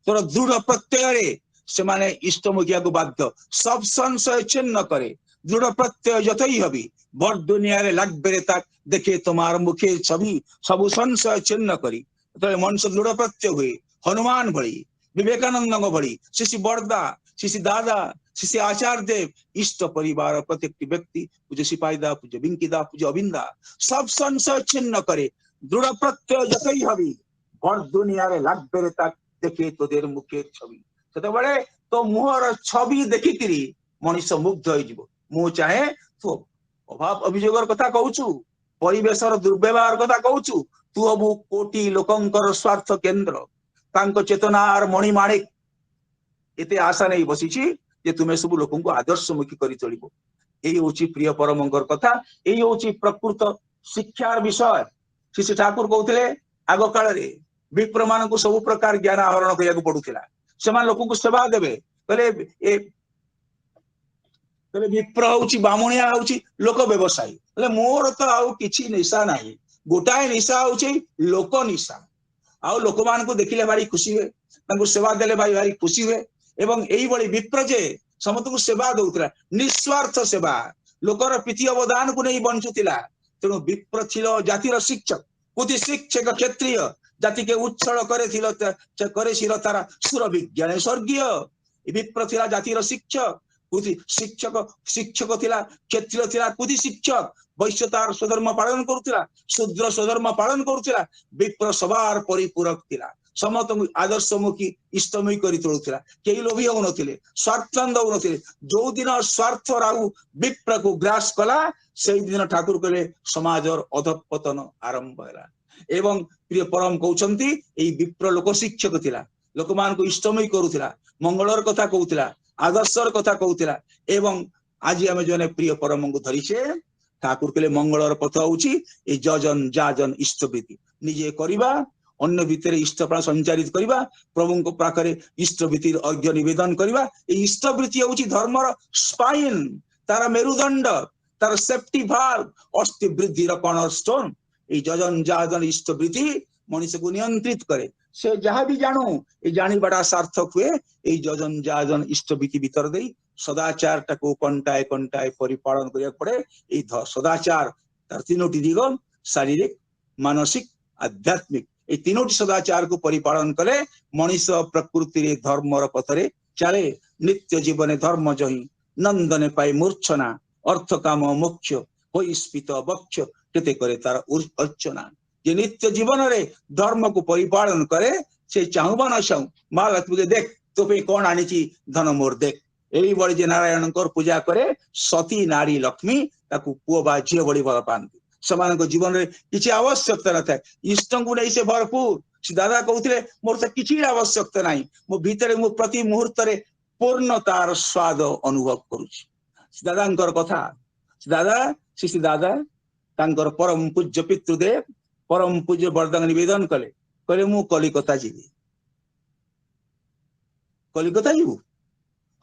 Speaker 9: ତୋର ଦୃଢ ପ୍ରତ୍ୟୟରେ ସେମାନେ ଇଷ୍ଟମୁଖିବାକୁ ବାଧ୍ୟ। সব সংশয় ছিন্ন করে দৃঢ় প্রত্যয় যতই হবি, বর দুনিয়ারে লাগবে রে তাক দেখে তোমার মুখে ছবি, সবু সংশয় ছিন্ন করি। যেତେବେଳେ ମଣିଷ ଦୃଢ ପ୍ରତ୍ୟୟ ହୁଏ, ହନୁମାନ ଭଳି, ବିବେକାନନ୍ଦଙ୍କ ଭଳି, ଶ୍ରୀ ବରଦା, ଶ୍ରୀ ଦାଦା, ଶ୍ରୀ ଆଚାର୍ଯ୍ୟ ଦେବ, ଇଷ୍ଟ ପରିବାର ପ୍ରତ୍ୟେକଟି ବ୍ୟକ୍ତି ପୂଜ୍ୟ সিপাহীদা, ପୂଜ୍ୟ বিঙ্কিদা, ପୂଜ୍ୟ অবিন্দা সব সংশয় ছিন্ন করে দৃঢ় প্রত্যয় যতই হবি, বর দুনিয়ারে লাগবে রে তাক দেখে তোদের মুখের ছবি। ସେତେବେଳେ ତୋ ମୁହଁର ଛବି ଦେଖିକିରି ମଣିଷ ମୁଗ୍ଧ ହେଇଯିବ। ମୁଁ ଚାହେଁ ତୁ ଅଭାବ ଅଭିଯୋଗର କଥା କହୁଛୁ, ପରିବେଶର ଦୁର୍ବ୍ୟବହାର କଥା କହୁଛୁ, ତୁ ହବୁ କୋଟି ଲୋକଙ୍କର ସ୍ୱାର୍ଥ କେନ୍ଦ୍ର, ତାଙ୍କ ଚେତନାର ମଣିମାଣିକ। ଏତେ ଆଶା ନେଇ ବସିଛି ଯେ ତୁମେ ସବୁ ଲୋକଙ୍କୁ ଆଦର୍ଶମୁଖୀ କରି ଚଳିବ। ଏଇ ହଉଛି ପ୍ରିୟ ପରମଙ୍କର କଥା, ଏଇ ହଉଛି ପ୍ରକୃତ ଶିକ୍ଷାର ବିଷୟ। ଶ୍ରୀ ଠାକୁର କହୁଥିଲେ ଆଗ କାଳରେ ବିପ୍ର ମାନଙ୍କୁ ସବୁ ପ୍ରକାର ଜ୍ଞାନ ଆହରଣ କରିବାକୁ ପଡୁଥିଲା, ସେମାନେ ଲୋକଙ୍କୁ ସେବା ଦେବେ। କହିଲେ ବିପ୍ର ହଉଛି, ବାମୁଣିଆ ହଉଛି ଲୋକ ବ୍ୟବସାୟୀ। ହେଲେ ମୋର ତ ଆଉ କିଛି ନିଶା ନାହିଁ, ଗୋଟାଏ ନିଶା ହଉଛି ଲୋକ ନିଶା। ଆଉ ଲୋକମାନଙ୍କୁ ଦେଖିଲେ ଭାରି ଖୁସି ହୁଏ, ତାଙ୍କୁ ସେବା ଦେଲେ ଭାରି ଖୁସି ହୁଏ। ଏବଂ ଏଇଭଳି ବିପ୍ର ଯେ ସମସ୍ତଙ୍କୁ ସେବା ଦଉଥିଲା, ନିଃସ୍ୱାର୍ଥ ସେବା, ଲୋକର ପ୍ରୀତି ଅବଦାନକୁ ନେଇ ବଞ୍ଚୁଥିଲା। ତେଣୁ ବିପ୍ର ছিল ଜାତିର ଶିକ୍ଷକ, କୁତି ଶିକ୍ଷକ କ୍ଷତ୍ରିୟ ଜାତିকে উচ্ছল করেছিল তারা সুর বিজ্ঞানে স্বর্গীয়। বিপ্র ଥିଲା জাতির শিক্ষক, কুতি শিক্ষক, শিক্ষক ଥିଲା କ୍ଷତ୍ରିୟ ଥିଲା କୁତି ଶିକ୍ଷକ, ବୈଶ୍ୟ ତାର ସ୍ୱଧର୍ମ ପାଳନ କରୁଥିଲା, ଶୂଦ୍ର ସ୍ୱଧର୍ମ ପାଳନ କରୁଥିଲା, ବିପ୍ର ସବାର ପରିପୂରକ ଥିଲା, ସମସ୍ତଙ୍କୁ ଆଦର୍ଶମୁଖୀ ଇଷ୍ଟମୁଖୀ କରି ତୋଳୁଥିଲା। କେହି ଲୋଭୀ ହଉନଥିଲେ, ସ୍ୱାର୍ଥନ୍ଧ ହଉନଥିଲେ। ଯୋଉ ଦିନ ସ୍ୱାର୍ଥ ରାହୁ ବିପ୍ରକୁ ଗ୍ରାସ କଲା ସେଇଦିନ ଠାକୁର କହିଲେ ସମାଜର ଅଧପତନ ଆରମ୍ଭ ହେଲା। ଏବଂ ପ୍ରିୟ ପରମ କହୁଛନ୍ତି ଏଇ ବିପ୍ର ଲୋକ ଶିକ୍ଷକ ଥିଲା, ଲୋକମାନଙ୍କୁ ଇଷ୍ଟମୁଖୀ କରୁଥିଲା, ମଙ୍ଗଳର କଥା କହୁଥିଲା, ଆଦର୍ଶର କଥା କହୁଥିଲା। ଏବଂ ଆଜି ଆମେ ଜଣେ ପ୍ରିୟ ପରମଙ୍କୁ ଧରିଛେ, ଠାକୁର କହିଲେ ମଙ୍ଗଳର ପଥ ହଉଛି ଏଇ ଯଜନ ଯାଜନ ଇଷ୍ଟବୃତ୍ତି ନିଜେ କରିବା, ଅନ୍ୟ ଭିତରେ ଇଷ୍ଟପ୍ରାଣ ସଞ୍ଚାରିତ କରିବା, ପ୍ରଭୁଙ୍କ ପାଖରେ ଇଷ୍ଟବୃତ୍ତିର ଅର୍ଘ୍ୟ ନିବେଦନ କରିବା। ଏଇ ଇଷ୍ଟବୃତ୍ତି ହଉଛି ଧର୍ମର ସ୍ପାଇନ, ତାର ମେରୁଦଣ୍ଡ, ତାର ସେଫ୍ଟି ଭାଲ୍ଭ, ଅସ୍ଥି ବୃଦ୍ଧିର କର୍ଣ୍ଣରଷ୍ଟୋନ। এই যজন যাজন ইষ্টবৃত্তি মনুষ্যକୁ নিয়ন্ত্রিত করে। সে যাহা ବି ଜାଣୁ এই ଜାଣିବାଟା ସାର୍ଥକ ହୁଏ এই যজন ଯାଜନ ଇଷ୍ଟବୃତ୍ତି ଭିତରେ ଦେଇ। ସଦାଚାରଟାକୁ କଣ୍ଟାଏ କଣ୍ଟାଏ ପରିପାଳନ କରିବାକୁ ପଡେ। এই ସଦାଚାର ତାର ତିନୋଟି ଦିଗ, ଶାରୀରିକ, ମାନସିକ, ଆଧ୍ୟାତ୍ମିକ। এই ତିନୋଟି ସଦାଚାରକୁ ପରିପାଳନ କଲେ ମଣିଷ ପ୍ରକୃତିରେ ଧର୍ମର ପଥରେ ଚାଲେ। ନିତ୍ୟ ଜୀବନେ ଧର୍ମ ଜହି ନନ୍ଦନେ ପାଇ ମୂର୍ଚ୍ଛନା, ଅର୍ଥ କାମ ମୋକ୍ଷ ହୋଇ ସ୍ଫୀତ ବକ୍ଷ କେତେ করে তার অর্চনা। যে নিত্য জীবନରେ ধর্মକୁ ପରିପାଳନ କରେ से चाहूबा न चाहू माँ लक्ष्मी के देख तो पे कौन आनी धन मोर देख यही बड़ी जे नारायण पूजा करे सती नारी लक्ष्मी ताकू पुओ बा झील बड़ी भल पाती सेमान जीवन में किसी आवश्यकता न था इष्ट को नहीं से भरपूर से दादा कहते मोर तो किसी आवश्यकता ना मो भीतर मु प्रति मुहूर्त पूर्णतार स्वाद अनुभव करुच्ची दादा कथा दादा श्री दादा तांकर परम पूज्य पितृदेव परम पूज्य बरदान निवेदन कले कहले मु कलिकता जीवी कलिकता जीवु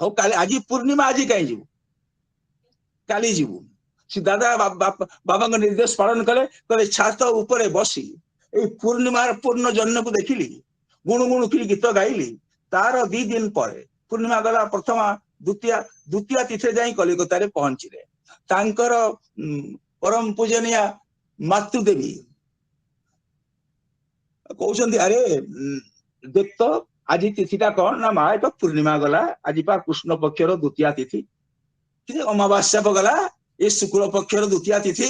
Speaker 9: हो काली आज पूर्णिमा आज कहीं जीवु काली जीवु से दादा बाबा निर्देश पालन कले कहले छात उपरे बसी ए पूर्णिमार पूर्ण जन्म को देखिली गुणु गुणु की गीत गाइली तार 2 दिन पर पूर्णिमा गला प्रथमा द्वितीय तिथि जाई कलिकता रे पहुंचले तांकर परम पूजनीय मातृदेवी कहते अरे देख तो आज तिथिटा कौन ना माँ तो पूर्णिमा गला आज पा कृष्ण पक्षर द्वितीय तिथि अमावास्या गला ये शुक्ल पक्षर द्वितीय तिथि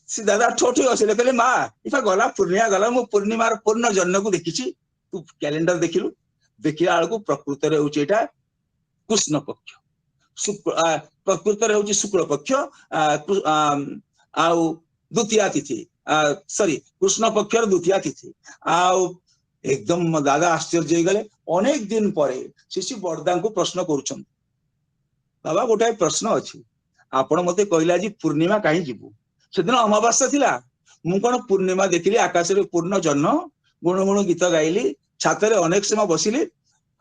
Speaker 9: से दादा ठोठी हसिले कहले माँ इफा गला पूर्णिमा गला मु पूर्णिमार पूर्ण जन्म को देखी तू कैलेंडर देखिलु देखिला बेलू प्रकृत कृष्ण पक्ष प्रकृत शुक्ल पक्ष आउ द्वितीय तिथि सॉरी कृष्ण पक्षर द्वितीय तिथि आउ एकदम दादा आश्चर्य हो गले अनेक दिन पर शिशु बरदा को प्रश्न करुछन बाबा गोटे प्रश्न अच्छी आपण मते कहला जी पूर्णिमा कहीं जीवु सेदिन अमावास्या थिला मु कोन पूर्णिमा देखिली आकाश रे पूर्ण जन्म गुण गुण गीत गाइली छाତରେ अनेक समय बसिली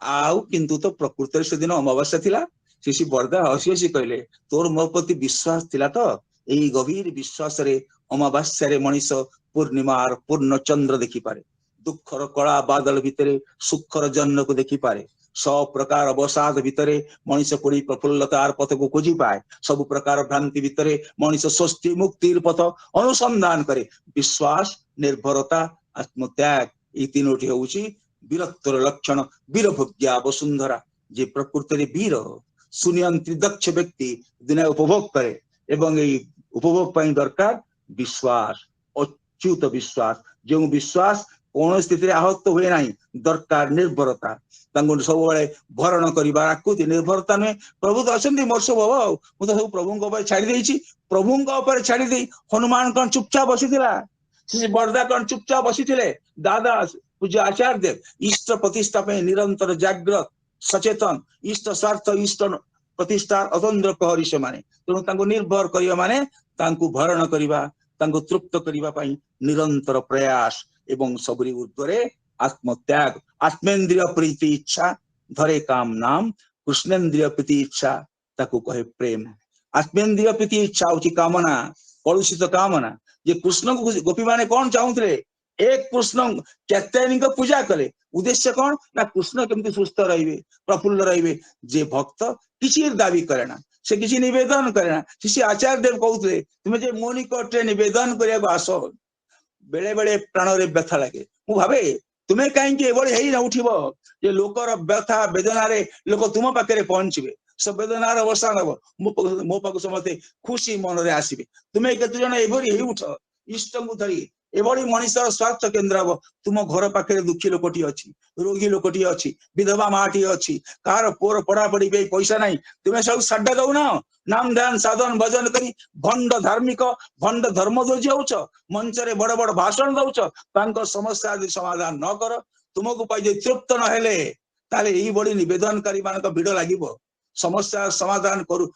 Speaker 9: आउ किंतु तो प्रकृत से दिन अमावास्या थिला शिशु बरदा हसी हसी कहले तोर मो प्रति विश्वास थिला तो यही गभीर विश्वास रे अमावास्या रे मनीष पूर्णिमार पूर्ण चंद्र देखि पारे दुखर कला बादल भितरे सुखर जन्म को देखि पारे सब प्रकार अवसाद भितरे मनीष पड़ी प्रफुल्लतार पथ को खोजी पाए सब प्रकार भ्रांति भितरे मनीष स्वस्ति मुक्तिर पथ अनुसंधान करे विश्वास निर्भरता आत्मत्याग ये तीनोटी होउची वीरत्वर लक्षण वीरभोग्या वसुंधरा जे प्रकृति वीर सुनियंत्री दक्ष व्यक्ति दिन उपभोग करे एवं उपभोग पाई दरकार विश्वास अच्युत विश्वास जो विश्वास कौन स्थिति आहत हुए ना दरकार निर्भरता सब भरण करती निर्भरता नुहे प्रभु तो अच्छा मोर सब हम मुझे सब प्रभु छाड़ी प्रभु छाड़ी हनुमान कौन चुपचाप बसी बरदा कौन चुपचाप बसी दादा पूज्य आचार्य देव इष्ट प्रतिष्ठा निरंतर जाग्रत सचेतन इष्ट स्वार्थ इष्ट प्रतिष्ठा अतंत्र प्रहरी से माने तेणु निर्भर करने माने भरण करने तृप्त करने निरंतर प्रयास एवं सबरी ऊर्ध्वरे आत्मत्याग आत्मेन्द्रिय प्रीति इच्छा धरे काम नाम कृष्णेन्द्रिय प्रीति इच्छा ताकू कहे प्रेम आत्मेन्द्रिय प्रीति इच्छा होची कामना कलुषित कामना जे कृष्ण को गोपी माने कौन चाहूले एक कृष्ण कैत्यायनी पूजा कले उद्देश्य कौन ना कृष्ण केमती सुस्थ रहिबे प्रफुल्ल रहिबे जे भक्त किसी दाबी करे ना से किसी निवेदन करे ना श्री आचार्य देव कहते तुम्हें जे मो निकटे निवेदन करिया आस बेले बेले प्राण रे व्यथा लगे मु भावे तुम्हें कहीं उठिब जे लोकर व्यथा वेदना रे लोक तुम पाखे पहुंचे सब वेदनार अवसान हम मो पाक समस्ते खुशी मन रे आसबे तुम्हें केते जन एभरी उठ इष्ट को धरी एभली मनीषर स्वार्थ केन्द्र हम तुम घर पाखे दुखी लोकटी अच्छी रोगी लोकटी अच्छी विधवा माटी अच्छी कार पुअर पढ़ापढ़ी पैसा ना तुम्हें सब साड्डा दौना नाम ध्यान साधन भजन करी भंड धार्मिक भंड धर्म दोजी होच मंच रे बड़ बड़ भाषण दौच समस्या यदि समाधान न कर तुमको पाई तृप्त न हेले ताले यही बड़ी निवेदनकारी मान भिड़ लगे समस्या समाधान करू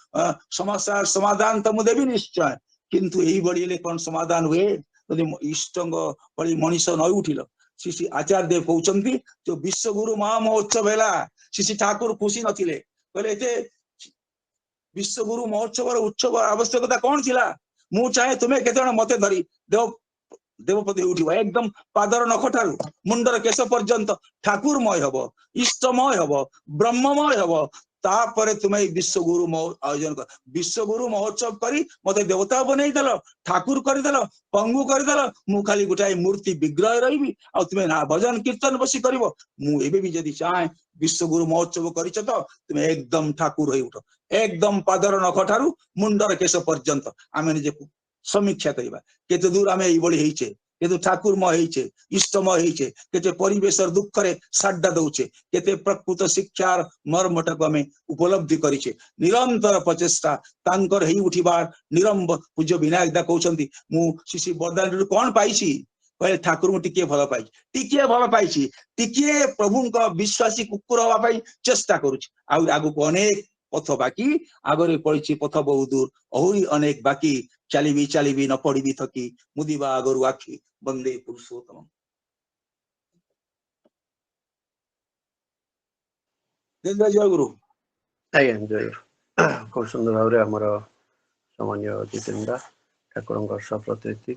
Speaker 9: समस्या समाधान तो मुझे देवी निश्चय किंतु यही बड़ी कौन समाधान हुए यदि इष्ट मनीष न उठिल श्री आचार्य देव कहते जो विश्वगुरु महामहोत्सव है श्री ठाकुर खुशी नथिले कहले विश्वगुरु महोत्सव उत्सव आवश्यकता कौन थिला मु चाहे तुम्हें केते मते धरी देवपति उठिब एकदम पादर नख ठारू मुंडर केश पर्यंत ठाकुरमय हब इष्टमय हब ब्रह्ममय हब तापर तुम्हें विश्वगुरु आयोजन कर विश्वगुरु महोत्सव करी मते देवता बनई देल ठाकुर करदेल पंगु करदेल मु खाली गोटाए मूर्ति विग्रह रही आ तुम्हें ना भजन कीर्तन बसी कर मुझे जदि चाहे विश्वगुरु महोत्सव कर तुम्हें एकदम ठाकुर हो उठ एकदम पादर नख ठारू मुंडर केश पर्यंत आम निजे समीक्षा करवा केते दूर आम ये होचे केते ठाकुरमय होइछे इष्टमय होइछे केते परिवेशर दुखरे साड्डा दउछे केते प्रकृत शिक्षार मर्मटक हमें उपलब्धि करिछे निरंतर प्रचेष्टा तांकर हेई उठिबार निरंब पूज्य विनायक दा कहउछंती मु शिशि बरदान रु कोन पाइछि कहले ठाकुर मु टिके भल पाइछि टिके प्रभु का विश्वासी कुकुर हवा पाई चेष्टा करूछि आगु को अनेक पथ बाकी आगरे पड़िछि पथ बहु दूर औरी अनेक बाकी चालिबी न पड़िबी थकी मुदिबा आगरु आखि बंदे पुरुषोत्तम जय गुरु
Speaker 2: आज्ञा जय गुरु खूब सुंदर भाव आमर सामान्य जितेन्द्र ठाकुर सप्रतिनिधि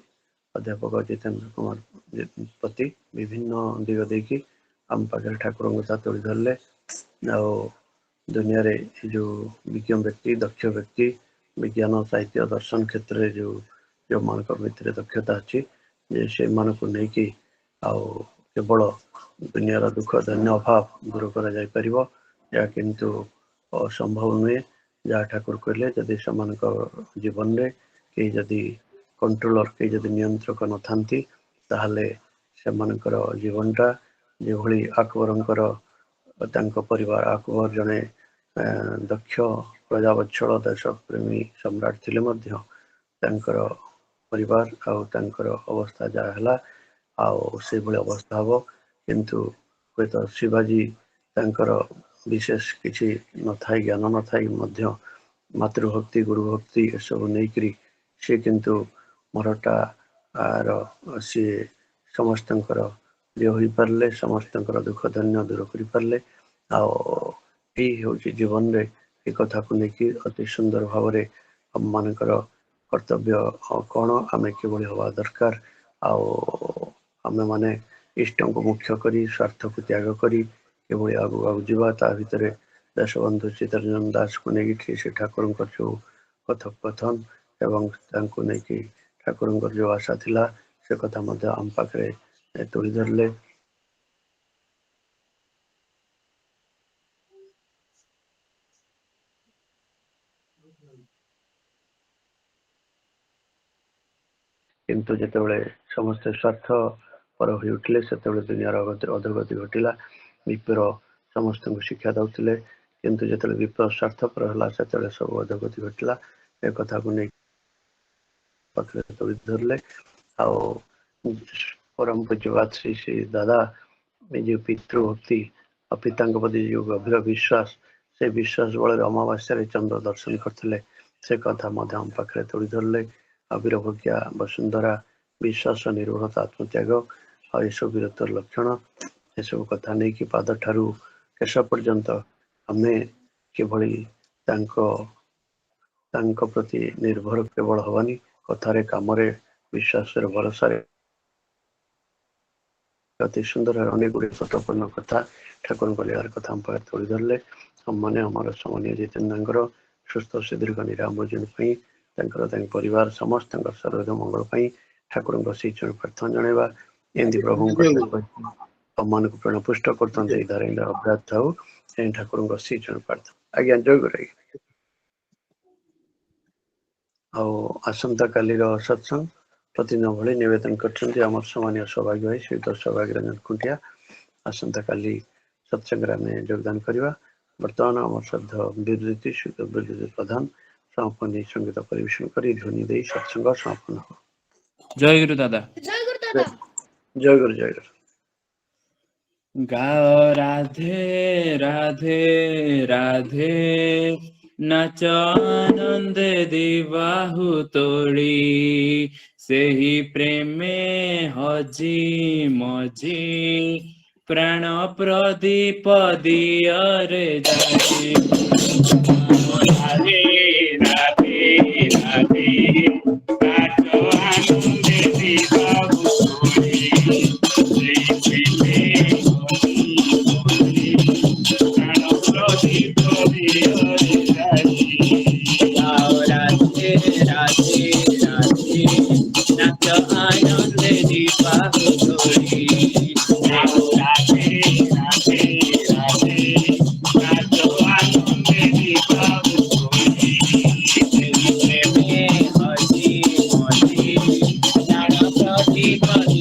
Speaker 2: अध्यापक जितेन्द्र कुमार पति विभिन्न दिग देखी आम पाखे ठाकुर कथा तोड़ी धरले आ दुनिया रे जो विज्ञ व्यक्ति दक्ष व्यक्ति विज्ञान साहित्य दर्शन क्षेत्र में जो मान भितर दक्षता अच्छी से मान को लेकिन केवल दुनियार दुख धन्य अभाव दूर कर किंतु असंभव नुहे जहाँ ठाकुर कहले जदि से जीवन में कई जदि कंट्रोलर कई जदि नियंत्रक न थांती ताहले से जीवनटा जो भली अकबरंकर परिवार अकबर जड़े दक्ष प्रजावत्सल देश प्रेमी सम्राट थिले मध्य परिवार अवस्था जहाँ से भली अवस्था हम किंतु हे तो शिवाजी विशेष किसी न था ज्ञान न था मातृभक्ति गुरुभक्ति ये सब नहीं सी किंतु मरटा सी समस्त ये हो पारे समस्त दुख धन्य दूर कर पारे हूँ जीवन में एक कथा को लेकिन अति सुंदर भाव में आम मान कर्तव्य कौन आम कि हवा दरकार आम माने इष्ट को मुख्य करी स्वार्थ को त्याग करी कि आगू आगू जावा ता भितर देशबंधु चित्तरंजन दास को लेकिन से ठाकुर जो कथोपकथन एवं नहीं ठाकुर जो आशा थिला से कथा आम पाखे तोड़ी धरले किंतु जितेबाला समस्ते स्वार्थ पर हो उठिले से दुनियार अधोगति घटिला विप्र समस्त को शिक्षा दौले किंतु जिते विप्र स्वार्थ पर है से सब अधोगति घटिला एक कथा को नहीं तोड़ी धरले परम पूज्यवाद श्री श्री दादा जो पितृभक्ति और पिता प्रति जो गभीर विश्वास से विश्वास बल अमावास्या चंद्र दर्शन करते से कथा आम पाखे तोड़ी धरले वीरभज्ञा वसुंधरा विश्वास निर्भरता आत्मत्याग सब वीरत्वर लक्षण ये सब कथा नहीं कि पाद ठारू केश पर्यंत आम किभली प्रति निर्भर केवल हवानी कथारे कामरे विश्वास भरोसा अति सुंदर अनेक गुड़ी सतपूर्ण कथा ठाकुर लीलार कथा हम पाखे तोड़ी धरले हम मैंने आम सामान्य जितेन्द्र सुस्थ सुदीर्घ निराम जीवन परिवार समस्त सर्वद मंगल ठाकुर से प्रार्थना जनवा एमती प्रभु सम्मान को प्रेरणा पुष्ट करते धारा अभ्यास थाऊ ठाकुर से प्रार्थना आज्ञा जय गुरु आसंता काली सत्संग प्रतिदिन भली निवेदन करछन्ती आम सामान्य सौभाग्य भाई श्री सौभाग्य रंजन खुंटिया आसंता काली सत्संग में योगदान करवा बर्तमान आम श्रद्धा विद्युत शुद्ध विद्युत प्रधान समापन संगीत परिवेशन कर ध्वनि दे सत्संग समापन हो
Speaker 3: जय गुरु दादा
Speaker 2: जय गुरु जय गुरु
Speaker 3: गाओ राधे राधे राधे नाच आनंद दिवाहु तोड़ी सेही प्रेमे हजी मजी प्राण प्रदीप दियरे जाए राधे राधे राधे नाच आनंद दिवाहु तोड़ी सेही प्रेमे प्राण प्रदीप दियरे राधे राधे राधे नाच आनंद दिवाहु तोड़ी राधे राधे राधे नाच आनंद दिवाहु तोड़ी प्रेमे हजी मजी प्राण प्रदीप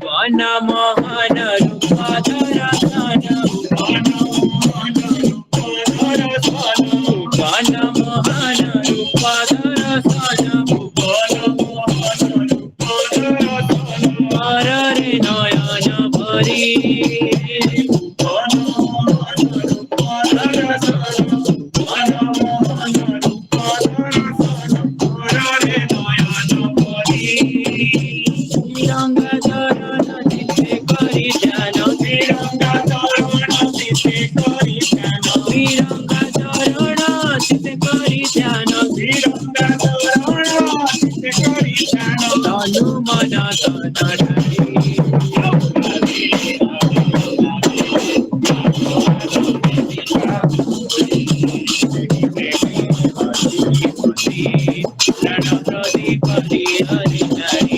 Speaker 3: বন মোহন রূপধর ধন বন মোহন রূপধর ধন বন মোহন রূপধর ধন বন মোহন রূপধর ধন হরে নয়ন ভরি বন মোহন রূপধর ধন বন মোহন রূপধর ধন হরে নয়ন ভরি তিরঙ্গা ধরণ চিতে করি ধ্যান তিরঙ্গা ধরণ চিতে করি ধ্যান তিরঙ্গা ধরণ চিতে করি ধ্যান তিরঙ্গা ধরণ চিতে করি ধ্যান তনু মন তন প্রদীপ হরি হরি হরি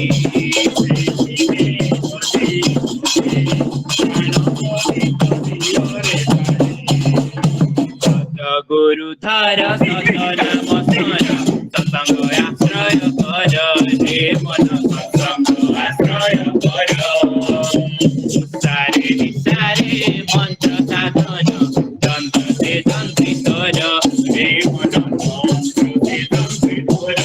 Speaker 3: গুরুধর সতন মতন সৎসঙ্গ আশ্রয় কর হে মন সৎসঙ্গ আশ্রয় কর সারে নিসারে মন্ত্র সাধন যন্ত্রে যন্ত্রে কর হে মন যন্ত্রে যন্ত্রে কর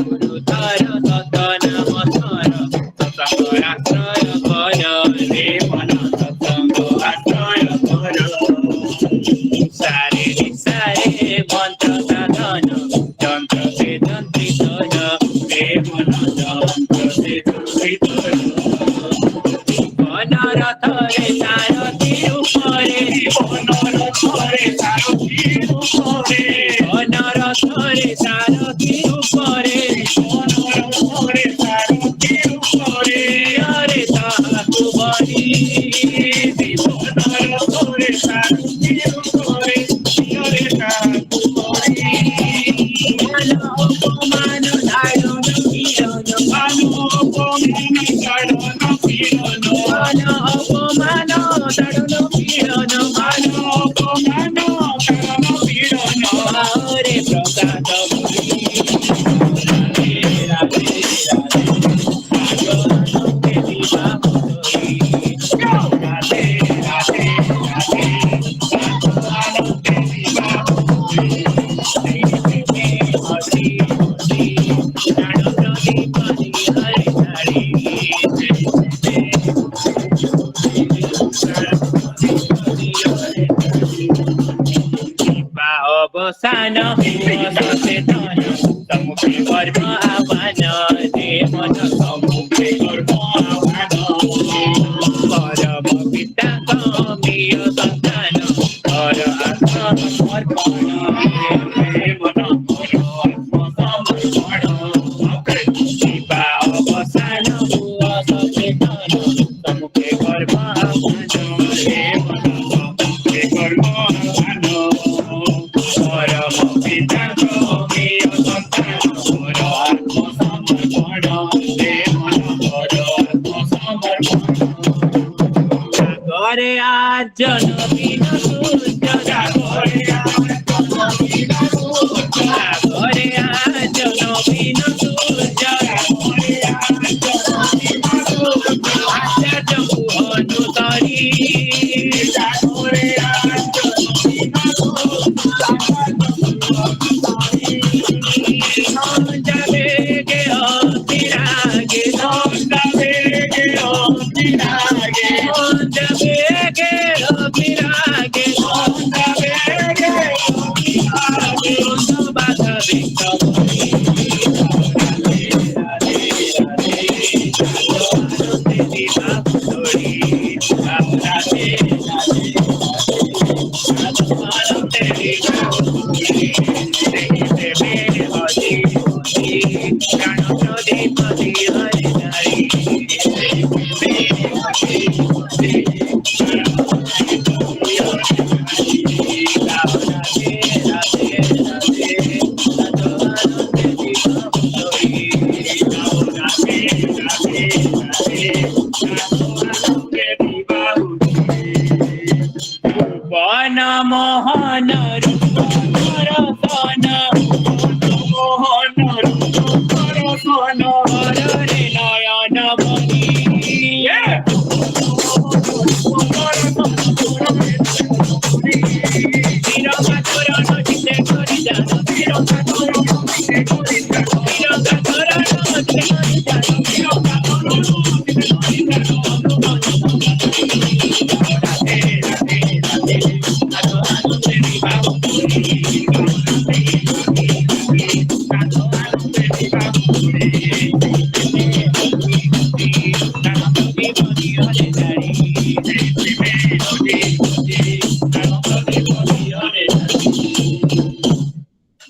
Speaker 3: গুরুধর সতন মতন সৎসঙ্গ আশ্রয় কর হে মন সৎসঙ্গ আশ্রয় কর সারে নিসারে মন্ত্র সাধন যন্ত্রে যন্ত্রে কর হে মন যন্ত্রে যন্ত্রে কর বনরথরে সারথি উপরে বনরথরে সারথি উপরে বনরথরে সারথি উপরে বনরথরে সারথি উপরে হরে তাহাকু বলি বনরথরে সারথি উপরে হরে তাহাকু বলি মান অপমান ধারণ কিরণ মান অপমান ধারণ কিরণ মান অপমান ধারণ কিরণ মান অপমান ধারণ কিরণ হরে প্রসাদ বলি রাধে রাধে রাধে বিবাহ করি রাধে রাধে রাধে আনন্দে বিবাহ করি হরি হরি প্রাণ প্রদীপ হরি হরি হরি অবসান সচেতন সম্মুখে কর্ম আহ্বান দে মন সম্মুখে কর্ম আহ্বান পরম পিতা কমিয় সন্তান কর আত্মসমর্পণ হে মন কর আত্মসমর্পণ শিবা অবসান সচেতন সম্মুখে কর্ম আহ্বান হে মন সম্মুখে কর্ম আহ্বান পরম পিতা কমিয় সন্তান কর আত্মসমর্পণ হে মন কর আত্মসমর্পণ জাগরে আজ নবীন সূর্য জাগরে আজ নবীন সূর্য জাগরে আজ নবীন সূর্য জাগরে আজ নবীন সূর্য আচার্য অনুতরী জাগরে আজ নবীন সূর্য যাবে গে অতিরাগে যাবে গে অতিরাগে যাবে গে অতিরাগে যাবে গে অতিরাগে বাধা বিঘ্ন রাধে রাধে রাধে আনন্দে বিবাহ করি রাধে রাধে আনন্দে বিবাহ করি দেবে হরি হরি প্রাণ প্রদীপ হরি হরি হরি বন মোহন রূপ ধর ধন মোহন রূপ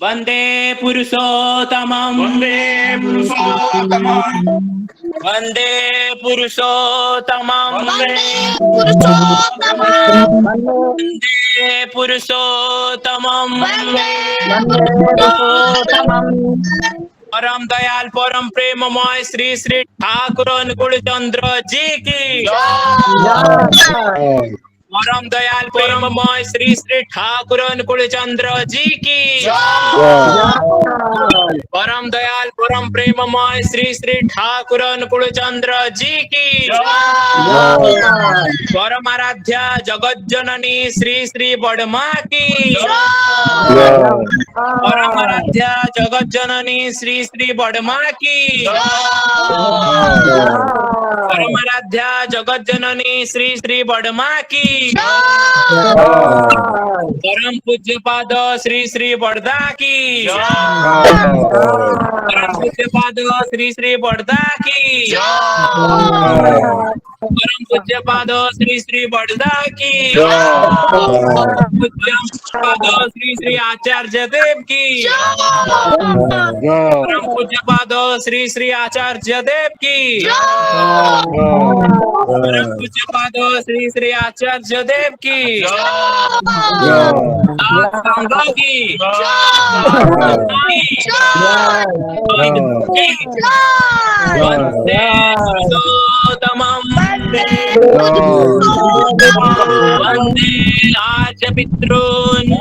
Speaker 3: वंदे पुरुषोत्तमं वंदे पुरुषोत्तमं वंदे पुरुषोत्तमं परम दयाल परम प्रेममय श्री श्री ठाकुर अनुकूल चंद्र जी की परम दयाल परममय श्री श्री ठाकुर अनुकूल चंद्र जी की परम दयाल परम प्रेममय श्री श्री ठाकुर अनुकूल चंद्र जी की परम आराध्या जगत जननी श्री श्री बड़मा की परम आराध्या जगत जननी श्री श्री बड़मा की परम आराध्या जगत जननी श्री श्री बड़मा की परम पूज्य पाद श्री श्री बड़दा की परम पूज्य पाद श्री श्री बड़दा की परम पूज्य पाद श्री श्री बड़दा की पूज्य पाद श्री श्री आचार्य देव की परम पूज्य पाद श्री श्री आचार्य देव की परम पूज्य पाद श्री श्री आचार्य देव की संघ की वंदे पुरुषोत्तमं वंदे आर्य पितॄन्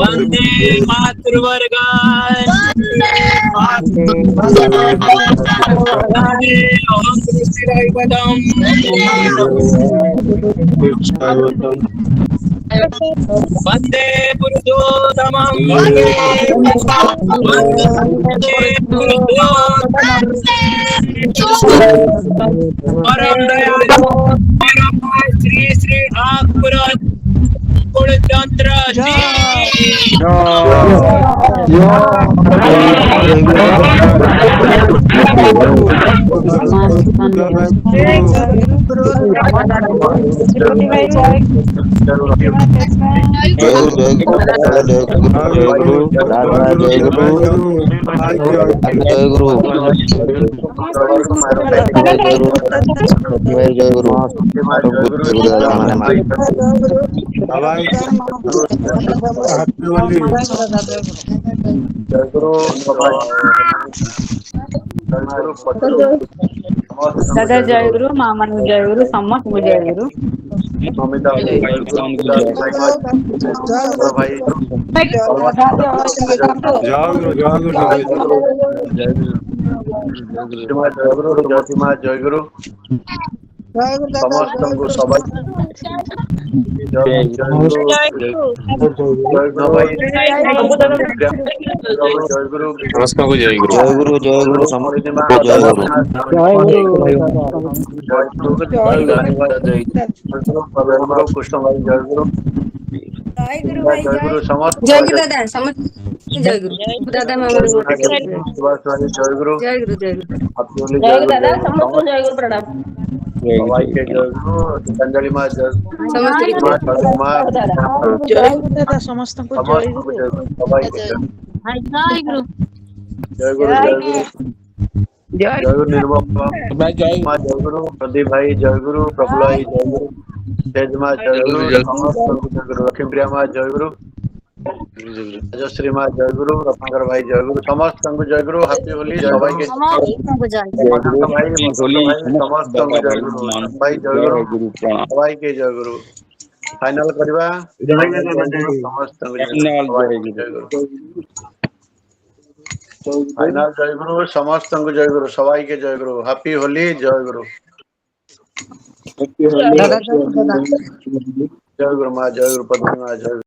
Speaker 3: वंदे मातृवर्गान् वंदे अहं कृष्णदैवतम् वंदे पुरुषोत्तमं परम दयाल श्री श्री ठाकुर कुलचंद्र जी
Speaker 8: दादा जय गुरु मामा जय गुरु समस्त जय गुरु
Speaker 2: जय गुरु समस्त को सबाई जय गुरु
Speaker 10: समस्त को जय गुरु
Speaker 2: जय गुरु जय गुरु समस्त कृष्ण भाई जय गुरु जय गुरु समस्त
Speaker 4: जय गुरु दादा समझ जय गुरु दादा मामा
Speaker 2: सुभाष भाई जय गुरु
Speaker 4: जय गुरु जय गुरु
Speaker 2: जय गुरु दादा
Speaker 5: समस्त जय गुरु प्रणाम
Speaker 2: सबाई के जय गुरु गीतांजलि माँ जय
Speaker 5: दादा समस्त
Speaker 2: सबाई के
Speaker 5: जय गुरु
Speaker 2: जय गुरु जय गुरु जय गुरु निर्मल माँ जय गुरु प्रदीप भाई जय गुरु प्रफुल्ल भाई जय गुरु तेज माँ जय गुरु समस्त जय गुरु लक्ष्मी प्रिया माँ जय गुरु राजश्री माँ जय गुरु रत्नाकर भाई जय गुरु समस्त जय गुरु हैप्पी होली सबाई के भाई समस्त जय गुरु भाई जय गुरु सबाई के जय गुरु फाइनल करवा समस्त जय गुरु फाइनल जय गुरु समस्त जय गुरु सबाई के जय गुरु हैप्पी होली जय गुरु जय गुरु माँ जय गुरु पद्मी माँ जय गुरु।